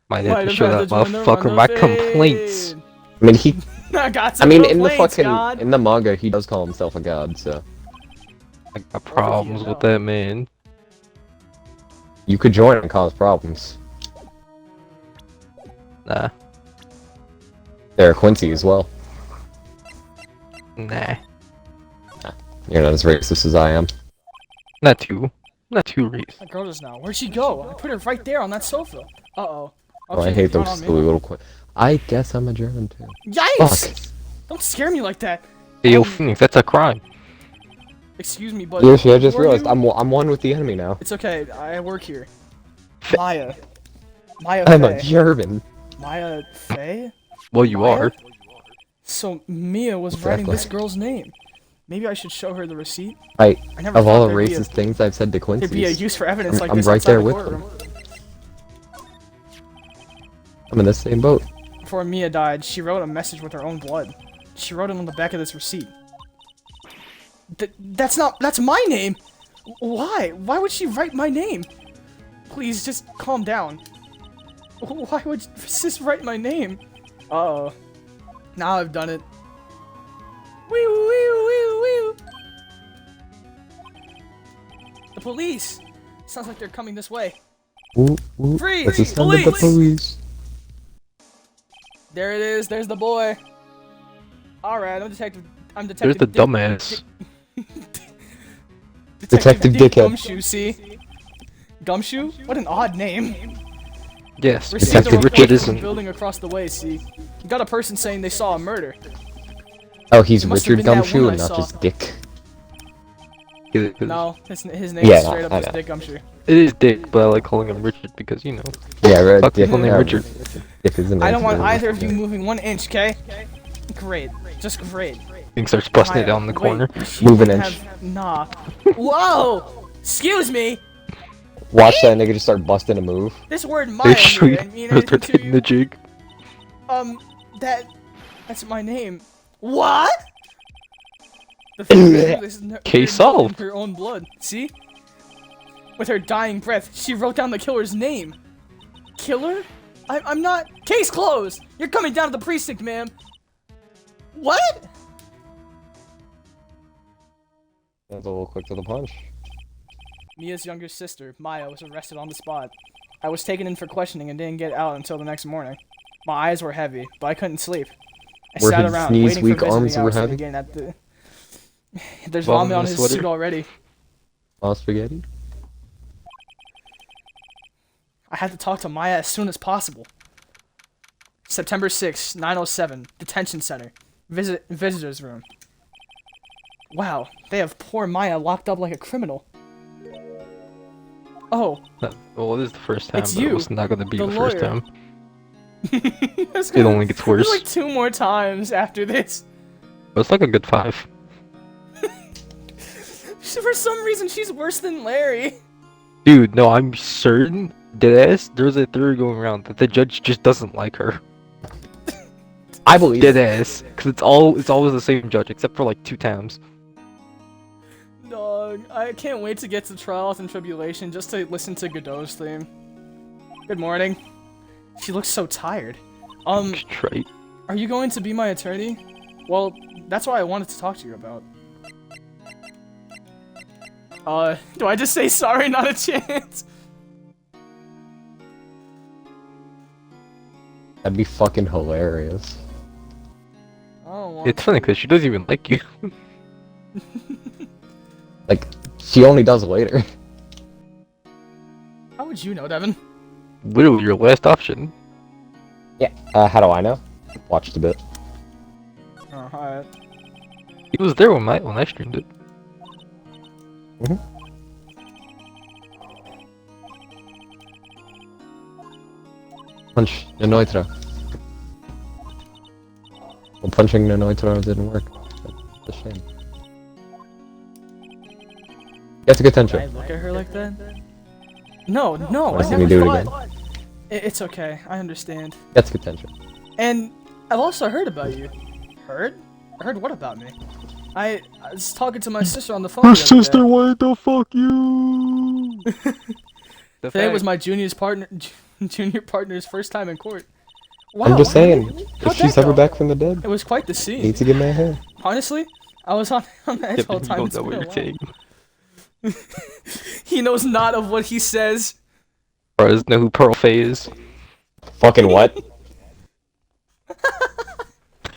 Might have Might to have show had that to join the motherfucker my run of complaints. fame. I mean, he. I got I some mean, in the complaints, fucking God. in the manga, he does call himself a god. So I got problems with that man. you could join and cause problems. Nah, There are Quincy as well. nah, You're not as racist as I am. not too. Not too race. That girl just now. Where'd she go? I put her right there on that sofa. Uh-oh. Oh, I Okay, hate you're those on me. silly little I guess I'm a German too. Yikes! Fuck. Don't scare me like that. Hey, yo, Phoenix, that's a crime. Excuse me, but Yoshi, I just who are realized you? I'm one with the enemy now. It's okay. I work here. Maya. Maya I'm a Faye. German. Maya Faye? Well, you Maya? are. So Mia was writing Exactly. this girl's name. Maybe I should show her the receipt. I I never of thought all the there'd be a- racist things I've said to There'd be a Quincy, use for evidence like I'm this right outside there the with courtroom. I'm in the same boat. Before Mia died, she wrote a message with her own blood. She wrote it on the back of this receipt. That's my name! Why? Why would she write my name? Please, just calm down. Why would sis write my name? Uh-oh. Now I've done it. Wee wee wee wee. The police! Sounds like they're coming this way. Ooh, ooh. Freeze! Let's just send the Police! police. There it is, there's the boy. Alright, I'm Detective There's the Dick- dumbass. Detective Dick Dickhead. Gumshoe, see? Gumshoe? What an odd name. Yes, Received Detective a report Richard from the isn't. building across the way, see? You got a person saying they saw a murder. Oh, he's It must have Richard been that Gumshoe woman and I not saw. just Dick. No, his name Yeah, is no, straight up I just know. Dick Gumshoe. It is Dick, but I like calling him Richard because, you know. Yeah, right. Fuck Dick, people named Richard. Dick is the name. I don't want for either of it. you moving 1 inch, okay? Great. Just great. He starts busting it Maya, down in the wait, corner. she Move an wouldn't inch. have- Nah. Whoa! Excuse me! Watch that nigga just start busting a move. This word Maya here and mean anything Start to hitting the you? jig. That's my name. What? The thing is, this is Case in solved. her own blood. See? With her dying breath, she wrote down the killer's name. Killer? I'm not. Case closed. You're coming down to the precinct, ma'am. What? That's a little quick to the punch. Mia's younger sister, Maya, was arrested on the spot. I was taken in for questioning and didn't get out until the next morning. My eyes were heavy, but I couldn't sleep. I Were sat his around knees waiting weak, for arms visiting were hours to heavy? begin at the. There's Vomit vomit on in the his sweater? suit already. Oh, spaghetti? I had to talk to Maya as soon as possible. September 6, 9:07, detention center, visitors room. Wow, they have poor Maya locked up like a criminal. Oh, Well, this is the first time, It's but you, it was not going to be the the first lawyer. time. That's It gonna- only gets there's worse. like 2 more times after this. But it's like a good 5. For some reason, she's worse than Larry. Dude, no, I'm certain, deadass, there's a theory going around that the judge just doesn't like her. I believe it. Deadass, because it's always the same judge, except for like 2 times. Dog, I can't wait to get to Trials and Tribulation just to listen to Godot's theme. Good morning. She looks so tired. Right. Are you going to be my attorney? Well, that's what I wanted to talk to you about. Do I just say sorry, not a chance? That'd be fucking hilarious. I don't want It's funny because she doesn't even like you. Like, she only does later. How would you know, Devin? Literally your last option. Yeah. How do I know? Watched a bit. Oh, alright. He was there when I streamed it. Punch Nenoitra. Well, punching Nenoitra didn't work. That's a shame. That's a good Can I tension. look at her like that? No, no, Wanna I see never me do it thought. It's okay, I understand. That's good tension. And I've also heard about you. Heard? Heard what about me? I was talking to my sister on the phone. the other day. what the fuck you? Faye was my junior partner's first time in court. Wow, I'm just saying, how'd if she's that ever go? back from the dead, It was quite the scene. need to get my hair. Honestly, I was on the edge Yeah, all but the you time. don't It's know been what a you're while. saying. He knows not of what he says. Bro, doesn't know who Pearl Faye is. Fucking what?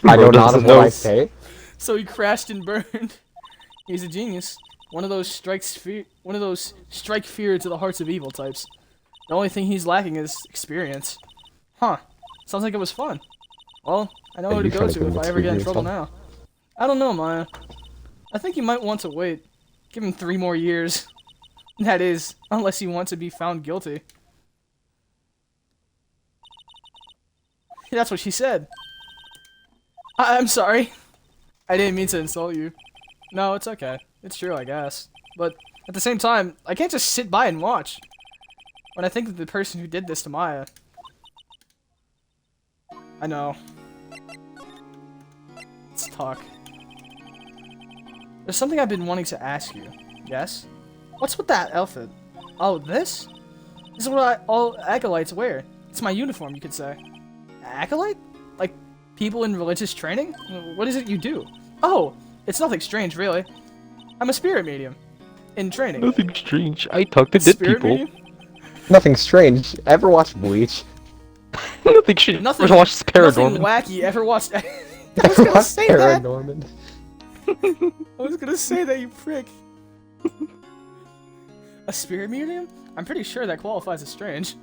I Bro know not doesn't of what I know. say. So he crashed and burned. He's a genius. One of those strike fear to the hearts of evil types. The only thing he's lacking is experience. Huh. Sounds like it was fun. Well, I know Are who to you go trying to to if I ever get in convince me trouble you're now. I don't know, Maya. I think you might want to wait. Give him 3 more years. That is, unless you want to be found guilty. That's what she said. I'm sorry. I didn't mean to insult you. No, it's okay. It's true, I guess. But at the same time, I can't just sit by and watch. When I think of the person who did this to Maya. I know. Let's talk. There's something I've been wanting to ask you. Yes? What's with that outfit? Oh, this? This is what all acolytes wear. It's my uniform, you could say. Acolyte? Like, people in religious training? What is it you do? Oh, it's nothing strange, really. I'm a spirit medium. In training. Nothing strange. I talk to dead Spirit people. medium? Nothing strange. Ever watched Bleach? Nothing strange. Nothing, Ever watched nothing Paranorman? wacky. Ever watched... I was gonna say that. Paranorman. I was gonna say that, you prick. A spirit medium? I'm pretty sure that qualifies as strange.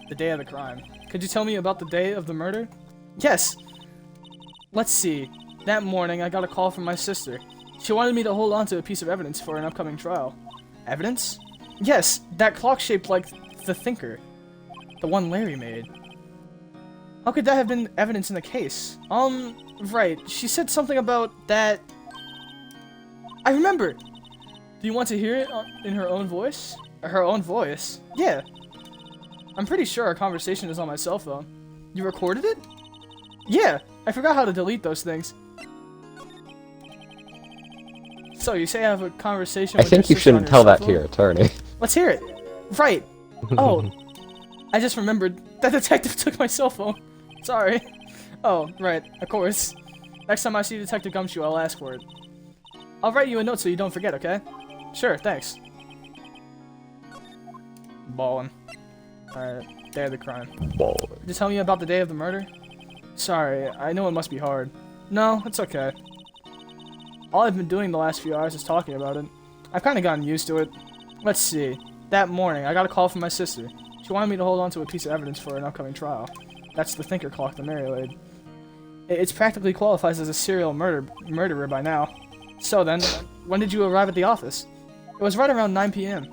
The day of the crime. Could you tell me about the day of the murder? Yes. Let's see. That morning, I got a call from my sister. She wanted me to hold on to a piece of evidence for an upcoming trial. Evidence? Yes, that clock shaped like the Thinker. The one Larry made. How could that have been evidence in the case? Right. She said something about that... I remember! Do you want to hear it in her own voice? Her own voice? Yeah. I'm pretty sure our conversation is on my cell phone. You recorded it? Yeah. I forgot how to delete those things. So, you say I have a conversation I with think your you sister on shouldn't your tell cell that to phone? your attorney. Let's hear it. Right. Oh. I just remembered. That detective took my cell phone. Sorry. Oh, right. Of course. Next time I see Detective Gumshoe, I'll ask for it. I'll write you a note so you don't forget, okay? Sure, thanks. Ballin'. Alright, day of the crime. Could you tell me about the day of the murder? Sorry, I know it must be hard. No, it's okay. All I've been doing the last few hours is talking about it. I've kind of gotten used to it. Let's see. That morning, I got a call from my sister. She wanted me to hold on to a piece of evidence for an upcoming trial. That's the Thinker clock that Mary laid. It's practically qualifies as a serial murderer by now. So then, when did you arrive at the office? It was right around 9 p.m.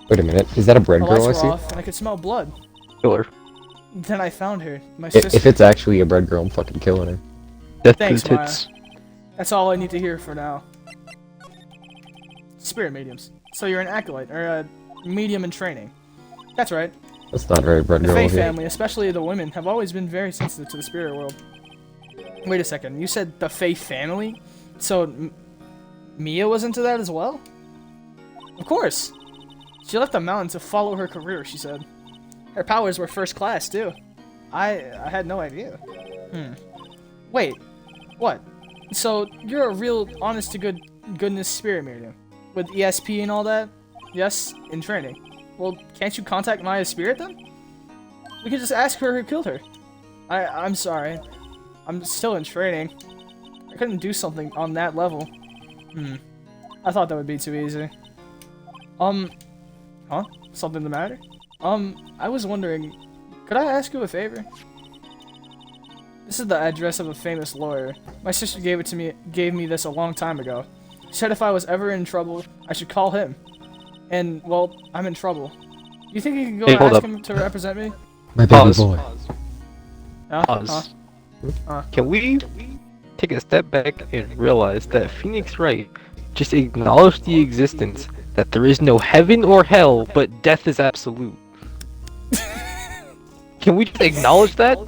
Wait a minute. Is that a bread The girl I lights see? were off, and I could smell blood. Killer. Then I found her, my If sister. it's actually a bread girl, I'm fucking killing her. Death Thanks, to the tits. That's all I need to hear for now. Spirit mediums. So you're an acolyte, or a medium in training. That's right. That's not very bread The girl Fae of you. family, especially the women, have always been very sensitive to the spirit world. Wait a second, you said the Fae family? So, Mia was into that as well? Of course! She left the mountain to follow her career, she said. Her powers were first class, too. I had no idea. Wait, what? So, you're a real, honest-to-goodness spirit medium? With ESP and all that? Yes, in training. Well, can't you contact Maya's spirit then? We could just ask her who killed her. I'm sorry. I'm still in training. I couldn't do something on that level. I thought that would be too easy. Huh? Something the matter? I was wondering, could I ask you a favor? This is the address of a famous lawyer. My sister gave me this a long time ago. She said if I was ever in trouble, I should call him. And, well, I'm in trouble. You think you can go Hey, hold ask up. him to represent me? My baby Pause. boy. Huh? Pause. Huh? Can we take a step back and realize that Phoenix Wright just acknowledged the existence that there is no heaven or hell, but death is absolute? Can we just acknowledge that?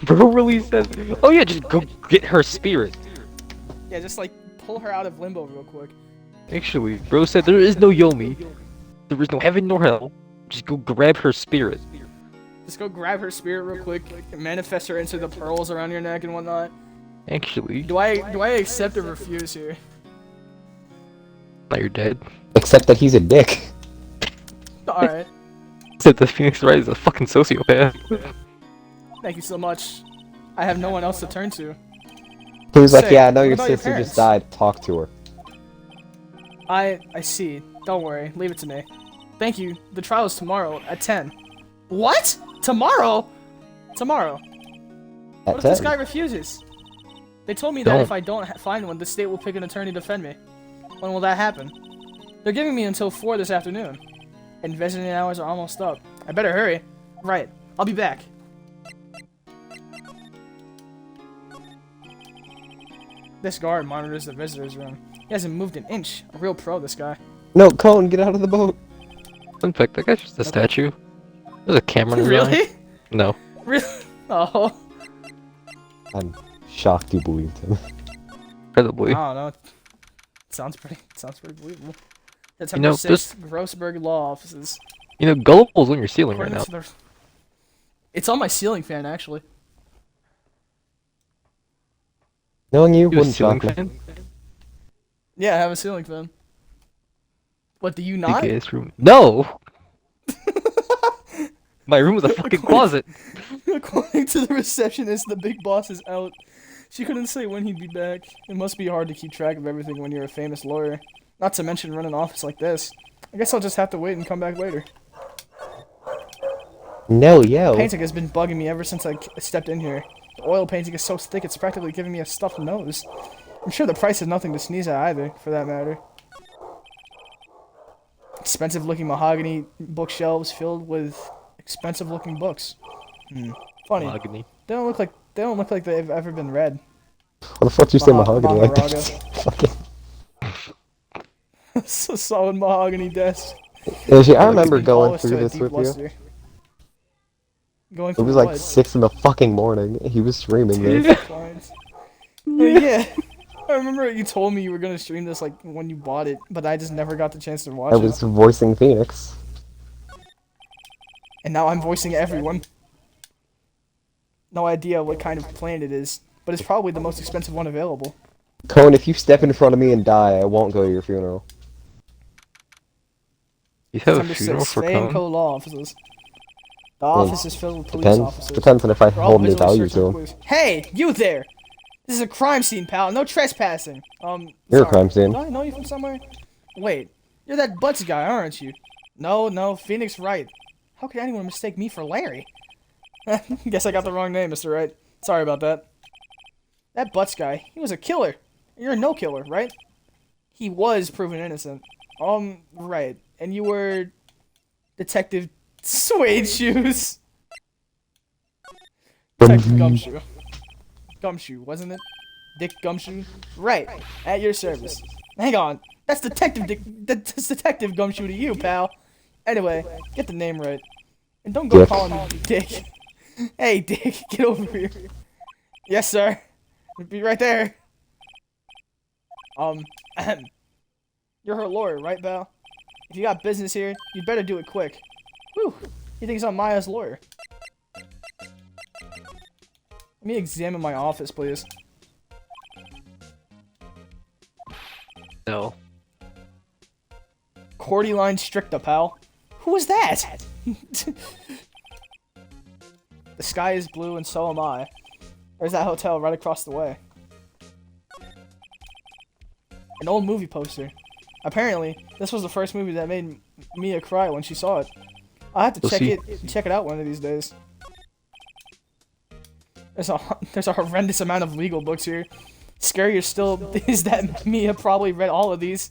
Bro really said, oh yeah, just go get her spirit. Yeah, just like pull her out of limbo real quick. Actually, bro said there is no Yomi. There is no heaven nor hell. Just go grab her spirit. Just go grab her spirit real quick, manifest her into the pearls around your neck and whatnot. Actually, Do I accept or refuse here? now you're dead. Except that he's a dick. Alright, Said that Phoenix Wright is a fucking sociopath. thank you so much. I have no one else to turn to. He was like, Say, yeah, I know what your about your sister just parents? died. Talk to her. I see. Don't worry. Leave it to me. Thank you. The trial is tomorrow at 10. What? Tomorrow? Tomorrow. What At if this 10. guy refuses? They told me that Don't. if I don't find one, the state will pick an attorney to defend me. When will that happen? They're giving me until 4 this afternoon. And visiting hours are almost up. I better hurry. Right. I'll be back. This guard monitors the visitor's room. He hasn't moved an inch. A real pro, this guy. No, Cone, get out of the boat. In fact, that guy's just a statue. There's a camera in his eye. Really? No. Really? Oh. I'm shocked you believed him. Incredibly. I don't know. Sounds pretty believable. That's You know, number 6, Grossberg Law Offices. You know, gullible's on your ceiling right According now. to the... It's on my ceiling fan, actually. Knowing you You a wouldn't ceiling shock me. fan? Yeah, I have a ceiling fan. What, do you not? Big ass room. No! My room was a fucking closet. According to the receptionist, the big boss is out. She couldn't say when he'd be back. It must be hard to keep track of everything when you're a famous lawyer. Not to mention run an office like this. I guess I'll just have to wait and come back later. No, yo. Painting has been bugging me ever since I stepped in here. The oil painting is so thick it's practically giving me a stuffed nose. I'm sure the price is nothing to sneeze at either, for that matter. Expensive looking mahogany bookshelves filled with expensive looking books. Funny. Mahogany. They don't look like they've ever been read. What the fuck you say mahogany like Maharaga. that? Fucking. It's a solid mahogany desk. Actually, I remember It's been going polished through to a this deep with you. luster. Going It through was like what? 6 in the fucking morning. He was streaming this. Clients. Yeah. I remember you told me you were gonna stream this like when you bought it, but I just never got the chance to watch I it. was voicing Phoenix. And now I'm voicing everyone. No idea what kind of plan it is, but it's probably the most expensive one available. Cone, if you step in front of me and die, I won't go to your funeral. You have a Number funeral 6, for Faye and Cone? Co. Law Offices. The office is filled with police Depends. officers. Depends on if I They're all hold any visually value searching to him. clues. Hey, you there! This is a crime scene, pal. No trespassing. You're a sorry. crime scene. Do I know you from somewhere? Wait, you're that Butts guy, aren't you? No, Phoenix Wright. How could anyone mistake me for Larry? Guess I got the wrong name, Mr. Wright. Sorry about that. That Butts guy, he was a killer. You're a no-killer, right? He was proven innocent. Right. And you were... Detective Suede Shoes. Detective Gumshoe. Gumshoe, wasn't it? Dick Gumshoe? Right. At your service. Hang on. That's that's Detective Gumshoe to you, pal. Anyway, get the name right. And don't go Dick. calling me Dick. Hey, Dick, get over here. Yes, sir. Be right there. You're her lawyer, right, pal? If you got business here, you'd better do it quick. Whew. He thinks I'm Maya's lawyer. Let me examine my office, please. No. Cordyline Stricta, pal. Who was that? The sky is blue and so am I. There's that hotel right across the way. An old movie poster. Apparently, this was the first movie that made Mia cry when she saw it. I'll have to We'll check it out one of these days. There's a horrendous amount of legal books here. Scarier still is that Mia probably read all of these.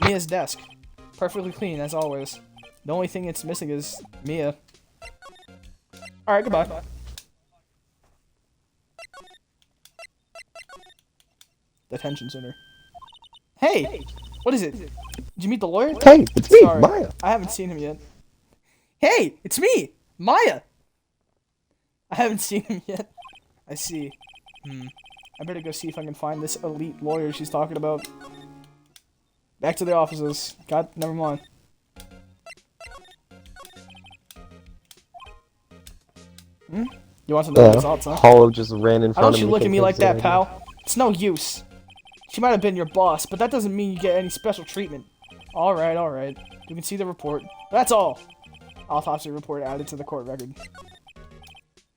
Mia's desk. Perfectly clean, as always. The only thing it's missing is Mia. Alright, goodbye. Detention center. Hey! What is it? Did you meet the lawyer? Hey, it's me, Sorry, Maya. I haven't seen him yet. Hey! It's me! Maya! I haven't seen him yet. I see. I better go see if I can find this elite lawyer she's talking about. Back to the offices. God, never mind. You want some results, huh? Hollow just ran in Why front don't of you me. look at me like that, pal? pal? It's no use. She might have been your boss, but that doesn't mean you get any special treatment. Alright. You can see the report. That's all. Autopsy report added to the court record.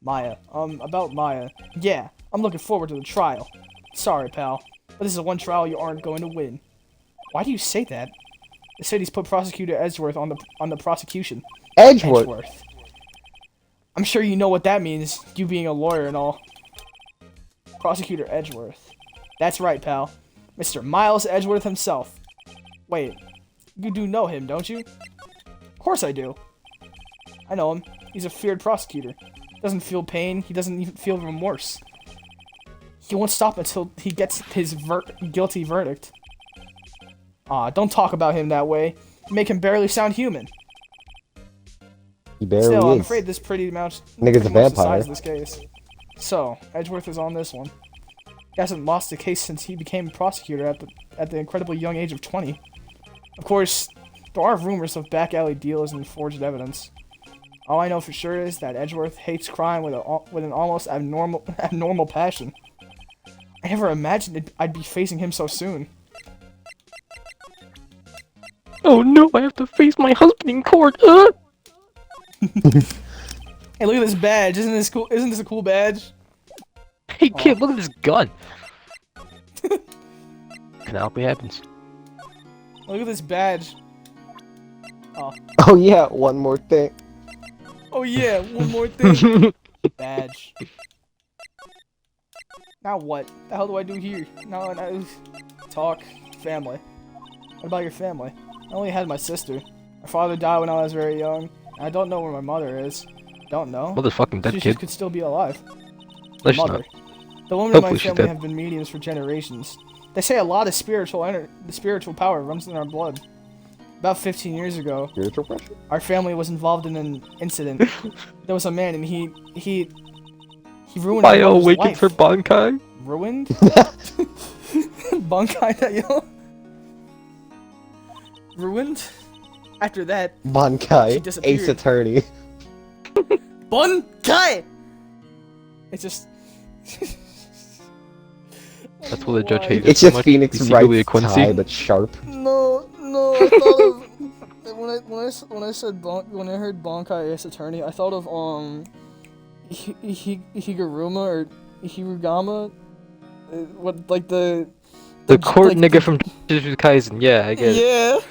Maya. About Maya. Yeah, I'm looking forward to the trial. Sorry, pal, but this is one trial you aren't going to win. Why do you say that? The city's put Prosecutor Edgeworth on the prosecution. Edgeworth. I'm sure you know what that means, you being a lawyer and all. Prosecutor Edgeworth. That's right, pal. Mr. Miles Edgeworth himself. Wait, you do know him, don't you? Of course I do. I know him. He's a feared prosecutor. Doesn't feel pain, he doesn't even feel remorse. He won't stop until he gets his guilty verdict. Aw, don't talk about him that way. You make him barely sound human. He barely Still, I'm is. afraid this pretty much Nigga's a vampire. decides this case. So, Edgeworth is on this one. He hasn't lost a case since he became a prosecutor at the incredibly young age of 20. Of course, there are rumors of back alley deals and forged evidence. All I know for sure is that Edgeworth hates crime with an almost abnormal passion. I never imagined I'd be facing him so soon. Oh no, I have to face my husband in court. Hey, look at this badge. Isn't this cool? Isn't this a cool badge? Hey kid, look at this gun. Can help me happens. Look at this badge. Oh. Oh yeah, one more thing. Oh yeah, one more thing. Badge. Now what? The hell do I do here? Now I talk. Family. What about your family? I only had my sister. My father died when I was very young. I don't know where my mother is. Don't know. Mother's fucking dead, She kid. could still be alive. No, she's Mother. not. The women in my Hopefully she's family dead. have been mediums for generations. They say a lot of spiritual power runs in our blood. About 15 years ago, Spiritual pressure? our family was involved in an incident. There was a man and he ruined my Bio mother's waiting life. for Bankai? Ruined? Bankai that yo? Ruined? After that, She Bankai, disappeared. Ace Attorney. Bankai! It's just... That's what the judge Why? hated It's so just much. Phoenix You secretly a Wright's Quincy? tie, but sharp. No, I thought of when I heard Bankai Ace Attorney, I thought of Higuruma or Hirugama, what like the court like, nigga from Jujutsu Kaisen. Yeah, I get it.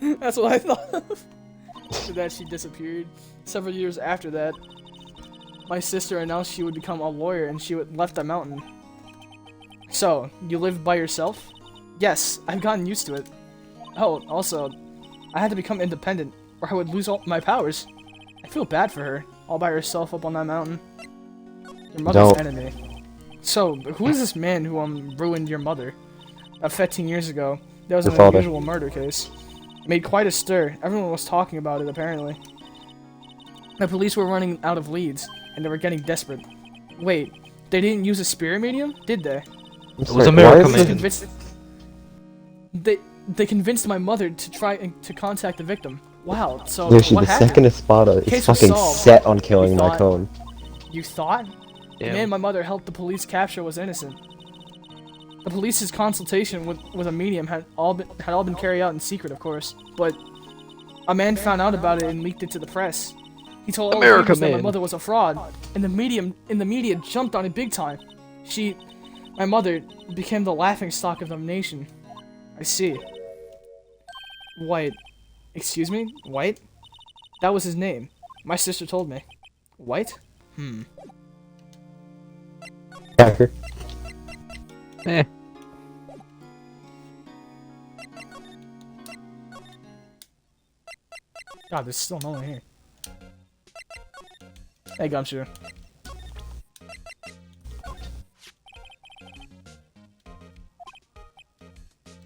Yeah. That's what I thought of. After that, she disappeared. Several years after that, my sister announced she would become a lawyer and she left the mountain. So, you live by yourself? Yes, I've gotten used to it. Oh, also, I had to become independent or I would lose all my powers. I feel bad for her, all by herself up on that mountain. Your mother's Don't. enemy. So, who is this man who ruined your mother? About 15 years ago, there was Your an father. unusual murder case. It made quite a stir. Everyone was talking about it, apparently. The police were running out of leads, and they were getting desperate. Wait, they didn't use a spirit medium, did they? It was America, why is man. it- Convinced... They convinced my mother to try to contact the victim. Wow, so Yoshi, what the happened? second Espada is Case was fucking solved. set on killing We my thought- cone. You thought? The Yeah. man my mother helped the police capture was innocent. The police's consultation with a medium had all been carried out in secret, of course. But a man found out about it and leaked it to the press. He told all America, the that my man. mother was a fraud, and the media jumped on it big time. My mother, became the laughingstock of the nation. I see. White. Excuse me? White? That was his name. My sister told me. White? Cracker. Eh. God, there's still no one here. Hey, Gumshoe.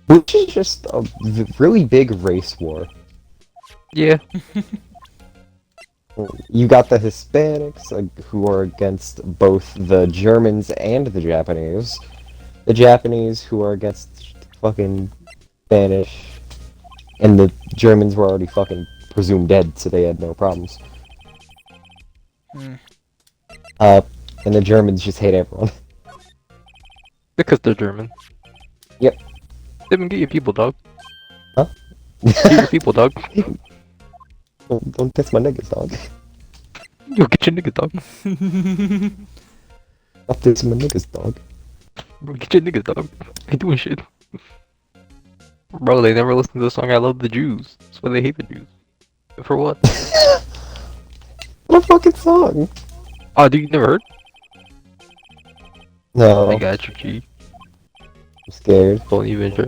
Which is just a really big race war. Yeah. You got the Hispanics, who are against both the Germans and the Japanese. The Japanese, who are against fucking Spanish. And the Germans were already fucking presumed dead, so they had no problems. Hmm. And the Germans just hate everyone. Because they're German. Yep. Didn't get your people, dog. Huh? Get your people, dog. Don't diss my niggas, dog. Yo, get your nigga, dog. Up this my niggas, dog. Bro, get your nigga, dog. Ain't doing shit. Bro, they never listen to the song I Love the Jews. That's why they hate the Jews. For what? What a fucking song! Oh, dude, you never heard? No, I I'm got you, G. scared. Don't even try.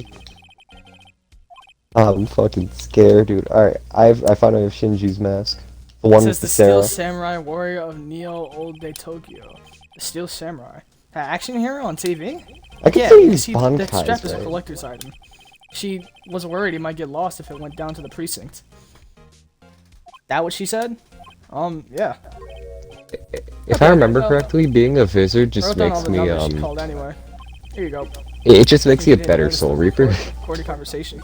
I'm fucking scared, dude. Alright, I found out Shinji's mask. The one It with says the the Steel Sarah. Samurai Warrior of Neo Old Day Tokyo. The Steel Samurai. That action hero on TV? I can Yeah, see because these the strap Bankai's, is a right? collector's item. She was worried he might get lost if it went down to the precinct. That what she said? Yeah. If Okay, I remember correctly, being a wizard I just wrote down all makes the me, numbers she called anyway. Here you go. it just makes you a didn't better notice Soul the Reaper. recorded conversation.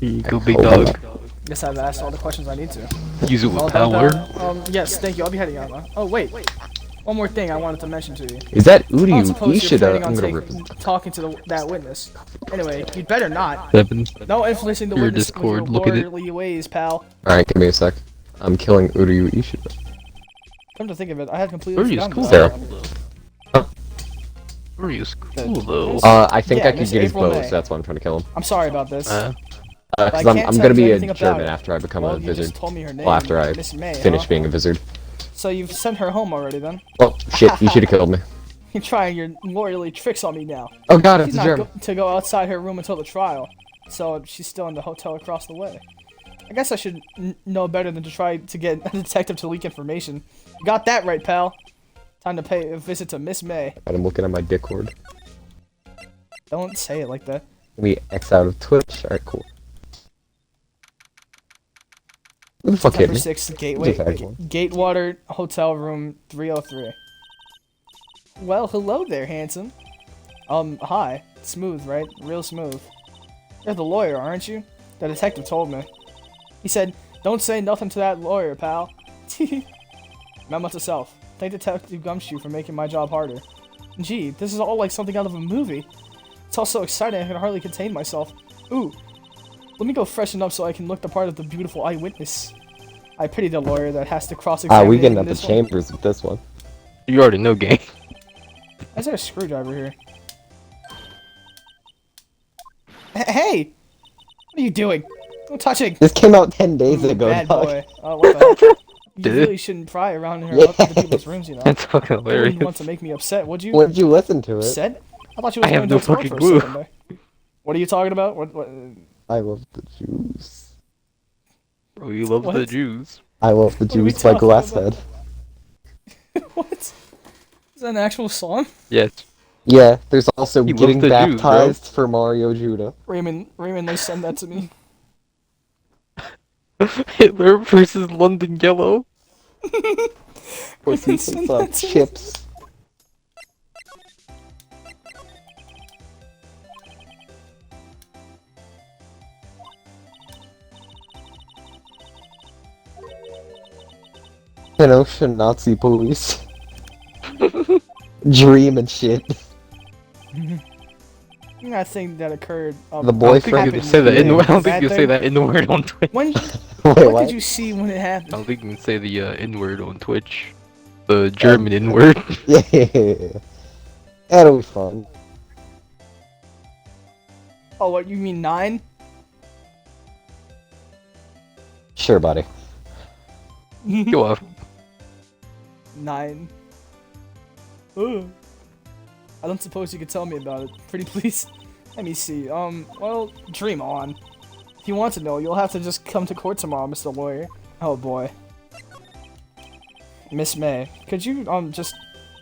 Here you go, big Oh, dog. Guess I've asked all the questions I need to. Use it Well with done, power. pal. Yes, thank you. I'll be heading out now. Oh, wait. One more thing I wanted to mention to you. Is that I don't Uryu suppose you're Ishida? planning I'm on gonna rip his... talking to that witness. Anyway, you'd better not. 7. No influencing the Your witness with your Discord, look at it. lordly ways, pal. Alright, give me a sec. I'm killing Uryu Ishida. Come to think of it, I had completely Uryu's forgotten cool. about Sarah. that. Uryu's cool, though. I think Yeah, I could Miss get his April bow, May. so that's why I'm trying to kill him. I'm sorry about this. Because I I'm can't gonna tell be you a anything about German it. after I become Well, a you wizard. just told me her name. Well, after I Miss May, finish huh? being a wizard. So you've sent her home already then? Well, shit, you should have killed me. You're trying your lordly tricks on me now. Oh god, She's it's a not German. to go outside her room until the trial, so she's still in the hotel across the way. I guess I should know better than to try to get a detective to leak information. You got that right, pal. Time to pay a visit to Miss May. I'm looking at my Discord. Don't say it like that. We X out of Twitch. Alright, cool. Who the fuck hit September me? 6th, Gateway, Who's the fag one? Gatewater Hotel Room 303. Well, hello there, handsome. Hi. Smooth, right? Real smooth. You're the lawyer, aren't you? The detective told me. He said, don't say nothing to that lawyer, pal. Memo to self. Thank Detective Gumshoe for making my job harder. Gee, this is all like something out of a movie. It's all so exciting I can hardly contain myself. Ooh, let me go freshen up so I can look the part of the beautiful eyewitness. I pity the lawyer that has to cross-examine We getting in at the this one. chambers with this one. You already know, gang. Is there a screwdriver here? Hey! What are you doing? No touching! This came out 10 days ago, Bad dog. boy. Oh, what the heck? You Did it? really shouldn't pry around in Yeah. other people's rooms, you know. That's fucking You wouldn't hilarious. want to make me upset, would you? When did you listen to it? Upset? I thought you was I have going no to explode fucking for a clue. second there. What are you talking about? What? I love the Jews. Bro, you love the What? Jews. I love the What are we Jews by talking Glasshead. What? Is that an actual song? Yes. Yeah, there's also He loves getting the Jews, bro. baptized for Mario Judah. Raymond, they send that to me. Hitler versus London Yellow. Or some Send that to me. chips. You know, Nazi police. Dream and shit. That thing that occurred. The I don't think boyfriend. you happened can say that when in. you I don't did think you that say thing. that in the word on Twitch. When? Wait, What what? did you see when it I happened? don't think you can say the N word on Twitch. The German N word. Yeah. That'll be fun. Oh, what you mean 9? Sure, buddy. Go off. 9. Ugh. I don't suppose you could tell me about it. Pretty please. Let me see. Well, dream on. If you want to know, you'll have to just come to court tomorrow, Mr. Lawyer. Oh boy. Miss May, could you, just...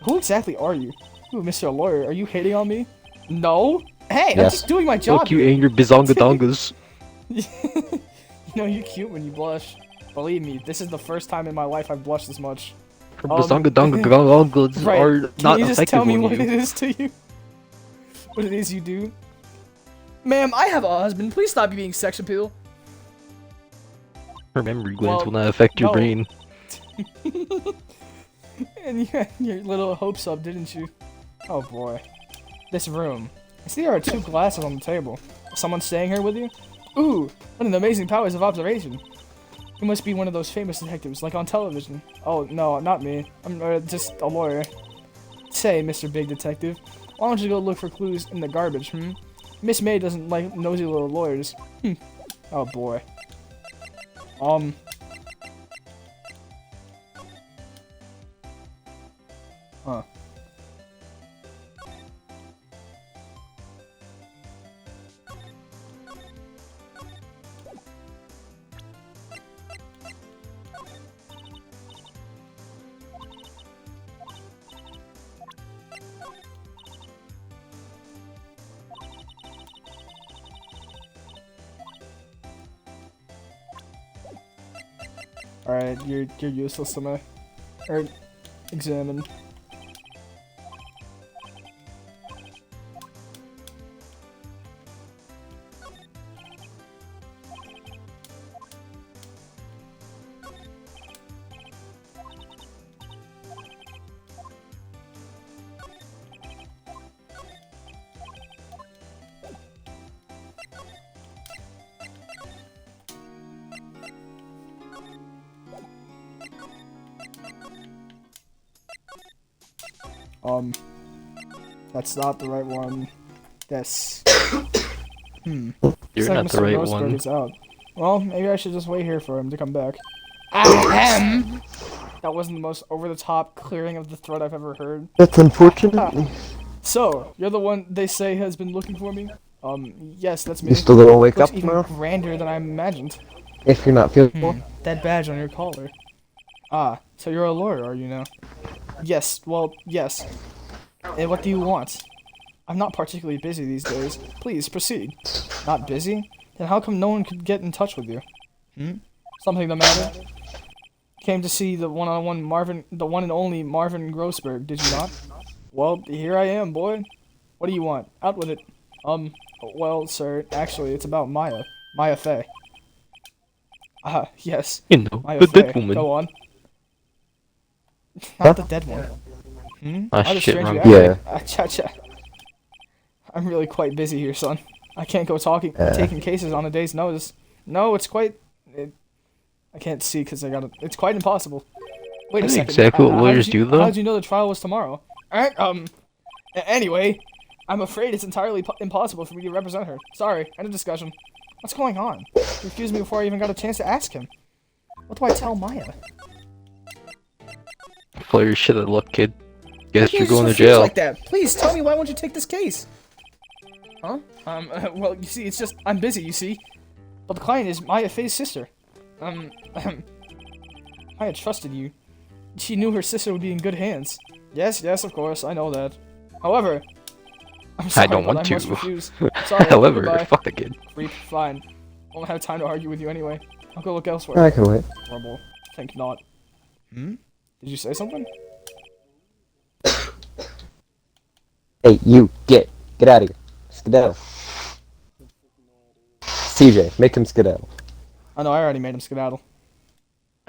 Who exactly are you? Ooh, Mr. Lawyer, are you hitting on me? No? Hey, I'm Yes. just doing my job. Fuck you and your bizongadongas. You know you're cute when you blush. Believe me, this is the first time in my life I've blushed this much. Bizongadongas Right. are Can not you just effective tell me on what you. it is to you? What it is you do? Ma'am, I have a husband. Please stop being sex appeal. Her memory glands Well, will not affect your no. brain. And you had your little hopes up, didn't you? Oh boy. This room. I see there are 2 glasses on the table. Is someone staying here with you? Ooh, what an amazing powers of observation. You must be one of those famous detectives, like on television. Oh, no, not me. I'm just a lawyer. Say, Mr. Big Detective, why don't you go look for clues in the garbage, Miss May doesn't like nosy little lawyers. Oh, boy. Huh. Alright, you're useless to me. Or examine. That's not the right one. Yes. You're It's not the Mr. right Roseburg one. is out. Well, maybe I should just wait here for him to come back. Ahem! That wasn't the most over-the-top clearing of the throat I've ever heard. That's unfortunate. So, you're the one they say has been looking for me? Yes, that's me. You still gonna wake Looks up even tomorrow? grander than I imagined. If you're not feeling well. That badge on your collar. Ah, so you're a lawyer, are you now? Yes, well, yes. And what do you want? I'm not particularly busy these days. Please, proceed. Not busy? Then how come no one could get in touch with you? Something the matter? Came to see the one and only Marvin Grossberg, did you not? Well, here I am, boy. What do you want? Out with it. Well, sir, actually, it's about Maya. Maya Fey. Ah, yes. You know, Maya the Fey. dead woman. Go on. Not the dead one. Ah, I'll just shit, strange you wrong out. Yeah. Cha-cha. I'm really quite busy here, son. I can't go taking cases on a day's notice. No, it's quite... I can't see because it's quite impossible. Wait a That's second. exactly what How lawyers did you- do, though. How did you know the trial was tomorrow? Anyway, I'm afraid it's entirely impossible for me to represent her. Sorry, end of discussion. What's going on? He refused me before I even got a chance to ask him. What do I tell Maya? Play your shit at luck, kid. Guess You you're can't going to just refuse jail. like that. Please tell me why won't you take this case? Huh? Well, you see, it's just I'm busy. You see, but the client is Maya Fey's sister. Maya trusted you. She knew her sister would be in good hands. Yes, of course, I know that. However, I'm sorry, I don't but want I must to. refuse. Sorry. However, goodbye. fuck the kid. Creep, fine. Won't have time to argue with you anyway. I'll go look elsewhere. I can wait. Horrible. Think not. Did you say something? Hey, you, get out of here. Skedaddle. CJ, make him skedaddle. I know, I already made him skedaddle.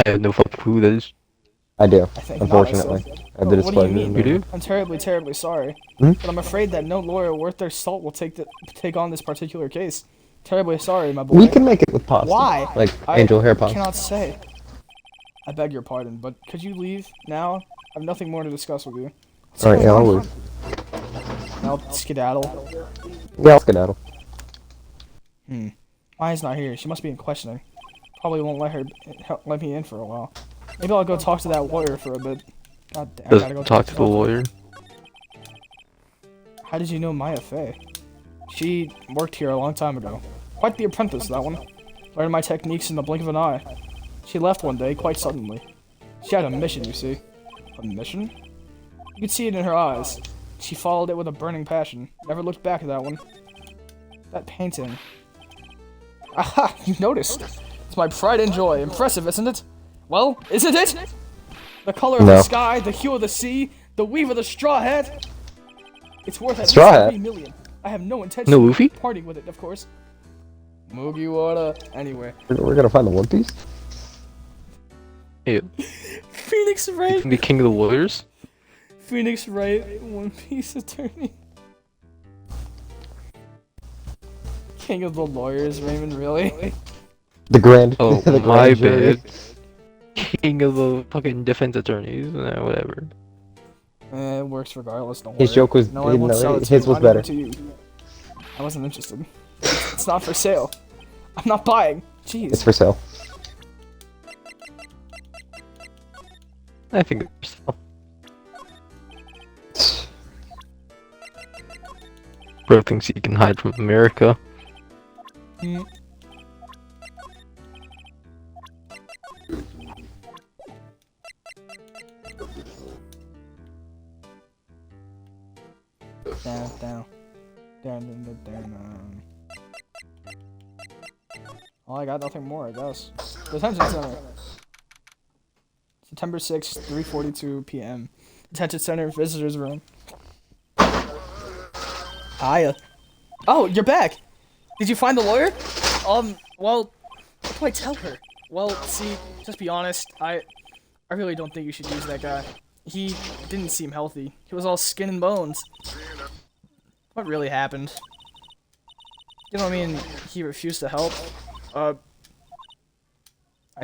I have no fucking clue who that is. I do, I think unfortunately. Not, I said. I have the What do you displeasure. mean? You do? I'm terribly, terribly sorry. Hmm? But I'm afraid that no lawyer worth their salt will take on this particular case. Terribly sorry, my boy. We can make it with pasta. Why? Like I angel hair pasta. cannot say. I beg your pardon, but could you leave now? I have nothing more to discuss with you. What's Alright, yeah, going I'll on? leave. Now skedaddle. Yeah, I'll skedaddle. Maya's not here. She must be in questioning. Probably won't let me in for a while. Maybe I'll go talk to that lawyer for a bit. God damn, I gotta go Doesn't talk to the lawyer. How did you know Maya Fey? She worked here a long time ago. Quite the apprentice, that one. Learned my techniques in the blink of an eye. She left one day, quite suddenly. She had a mission, you see. A mission? You could see it in her eyes. She followed it with a burning passion. Never looked back at that one. That painting. Aha! You noticed. It's my pride and joy. Impressive, isn't it? Well, isn't it? The color of No. the sky, the hue of the sea, the weave of the straw hat. It's worth at Straw least hat? 3 million. I have no intention No Luffy? of parting with it, of course. Mugiwara. Anyway. We're gonna find the One Piece? Hey, Phoenix you Wright. can be king of the lawyers? Phoenix Wright, One Piece attorney. King of the lawyers, Raymond, really? The grand, Oh, the my grand jury. bad. King of the fucking defense attorneys. Whatever. It works regardless. Don't His worry. joke was, No, I won't sell it to his you. was Not even better. to you. I wasn't interested. It's not for sale. I'm not buying. Jeez. It's for sale. I think so. Bro thinks he can hide from America. Hmm. Down. Oh, I got nothing more, I guess. Detention center. September 6th, 3:42 p.m. Detention center visitors room. Hiya. Oh, you're back. Did you find the lawyer? Well, what do I tell her? Well, see, just be honest. I really don't think you should use that guy. He didn't seem healthy. He was all skin and bones. What really happened? You know what I mean? He refused to help? I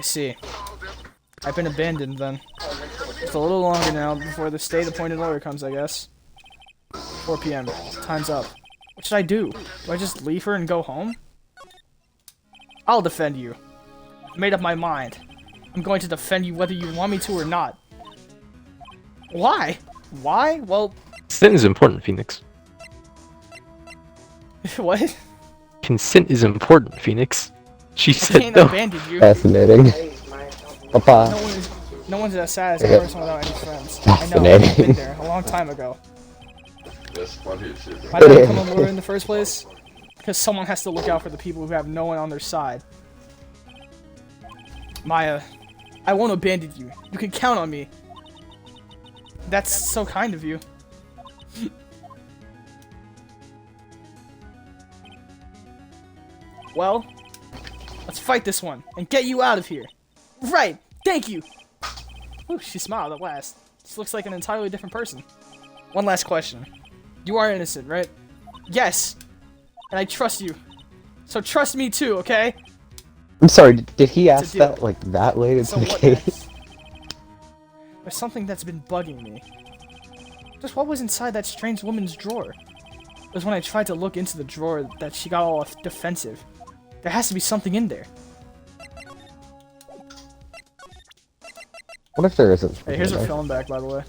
see. I've been abandoned then. It's a little longer now before the state-appointed lawyer comes, I guess. 4 p.m. Time's up. What should I do? Do I just leave her and go home? I'll defend you. I made up my mind. I'm going to defend you whether you want me to or not. Why? Why? Well, Consent is important, Phoenix. what? Consent is important, Phoenix. She I said can't no. abandon you. Fascinating. Papa. No one's as sad as a person without any friends. I know, I've Fascinating. been there a long time ago. That's funny as shit. Why did I become a lawyer in the first place? Because someone has to look out for the people who have no one on their side. Maya, I won't abandon you. You can count on me. That's so kind of you. Well, let's fight this one and get you out of here. Right, thank you. Ooh, she smiled at last. This looks like an entirely different person. One last question. You are innocent, right? Yes. And I trust you. So trust me too, okay? I'm sorry, did he ask deal. that like that late into So the what case? next? There's something that's been bugging me. Just what was inside that strange woman's drawer? It was when I tried to look into the drawer that she got all defensive. There has to be something in there. What if there isn't? Hey, here's her film back, by the way.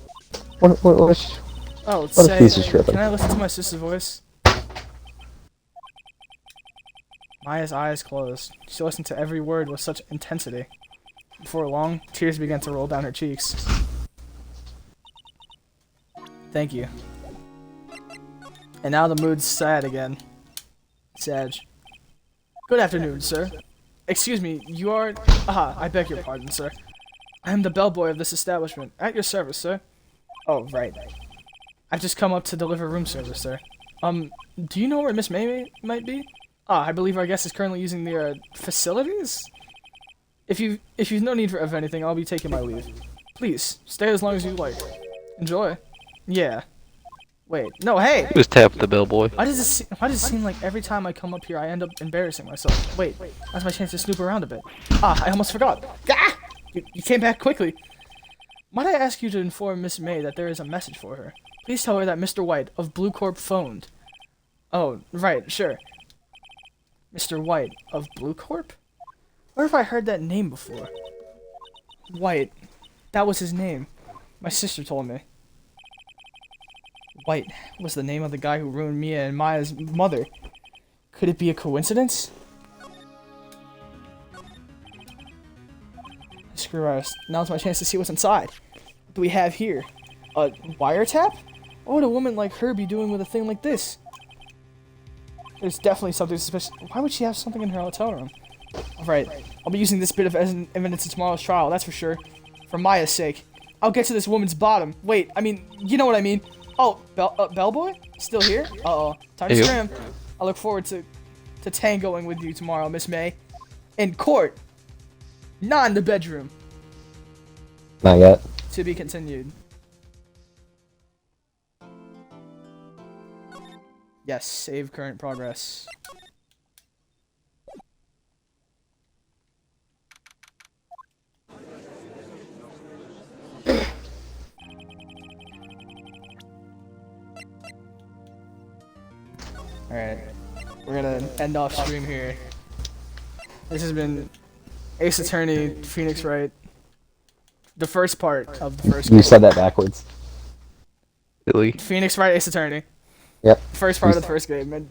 What Oh, let's What if say, he's just tripping? can I listen to my sister's voice? Maya's eyes closed. She listened to every word with such intensity. Before long, tears began to roll down her cheeks. Thank you. And now the mood's sad again. Sag. Good afternoon, sir. Excuse me, you are... Aha, I beg your pardon, sir. I am the bellboy of this establishment. At your service, sir. Oh, right. I've just come up to deliver room service, sir. Do you know where Miss May might be? Ah, I believe our guest is currently using the, facilities? If you've no need of anything, I'll be taking my leave. Please, stay as long as you like. Enjoy. Yeah. Wait, no, hey! He was tapped the bellboy. Why does it seem like every time I come up here I end up embarrassing myself? Wait, that's my chance to snoop around a bit. Ah, I almost forgot. Ah! You came back quickly. Might I ask you to inform Miss May that there is a message for her? Please tell her that Mr. White of Blue Corp phoned. Oh, right, sure. Mr. White of Blue Corp? Where have I heard that name before? White. That was his name. My sister told me. White was the name of the guy who ruined Mia and Maya's mother. Could it be a coincidence? Screw us. Now's my chance to see what's inside. What do we have here? A wiretap? What would a woman like her be doing with a thing like this? There's definitely something suspicious. Why would she have something in her hotel room? Alright, I'll be using this bit of evidence in tomorrow's trial, that's for sure. For Maya's sake. I'll get to this woman's bottom. Wait, I mean, you know what I mean. Oh, Bellboy? Still here? Uh-oh. Time to Hey, yo. scram. I look forward to tangoing with you tomorrow, Miss May. In court. Not in the bedroom. Not yet. To be continued. Yes, save current progress. Alright. We're gonna end off stream here. This has been Ace Attorney, Phoenix Wright. The first part of the first game. You said that backwards. Billy. Phoenix Wright, Ace Attorney. Yep. First part of the first game.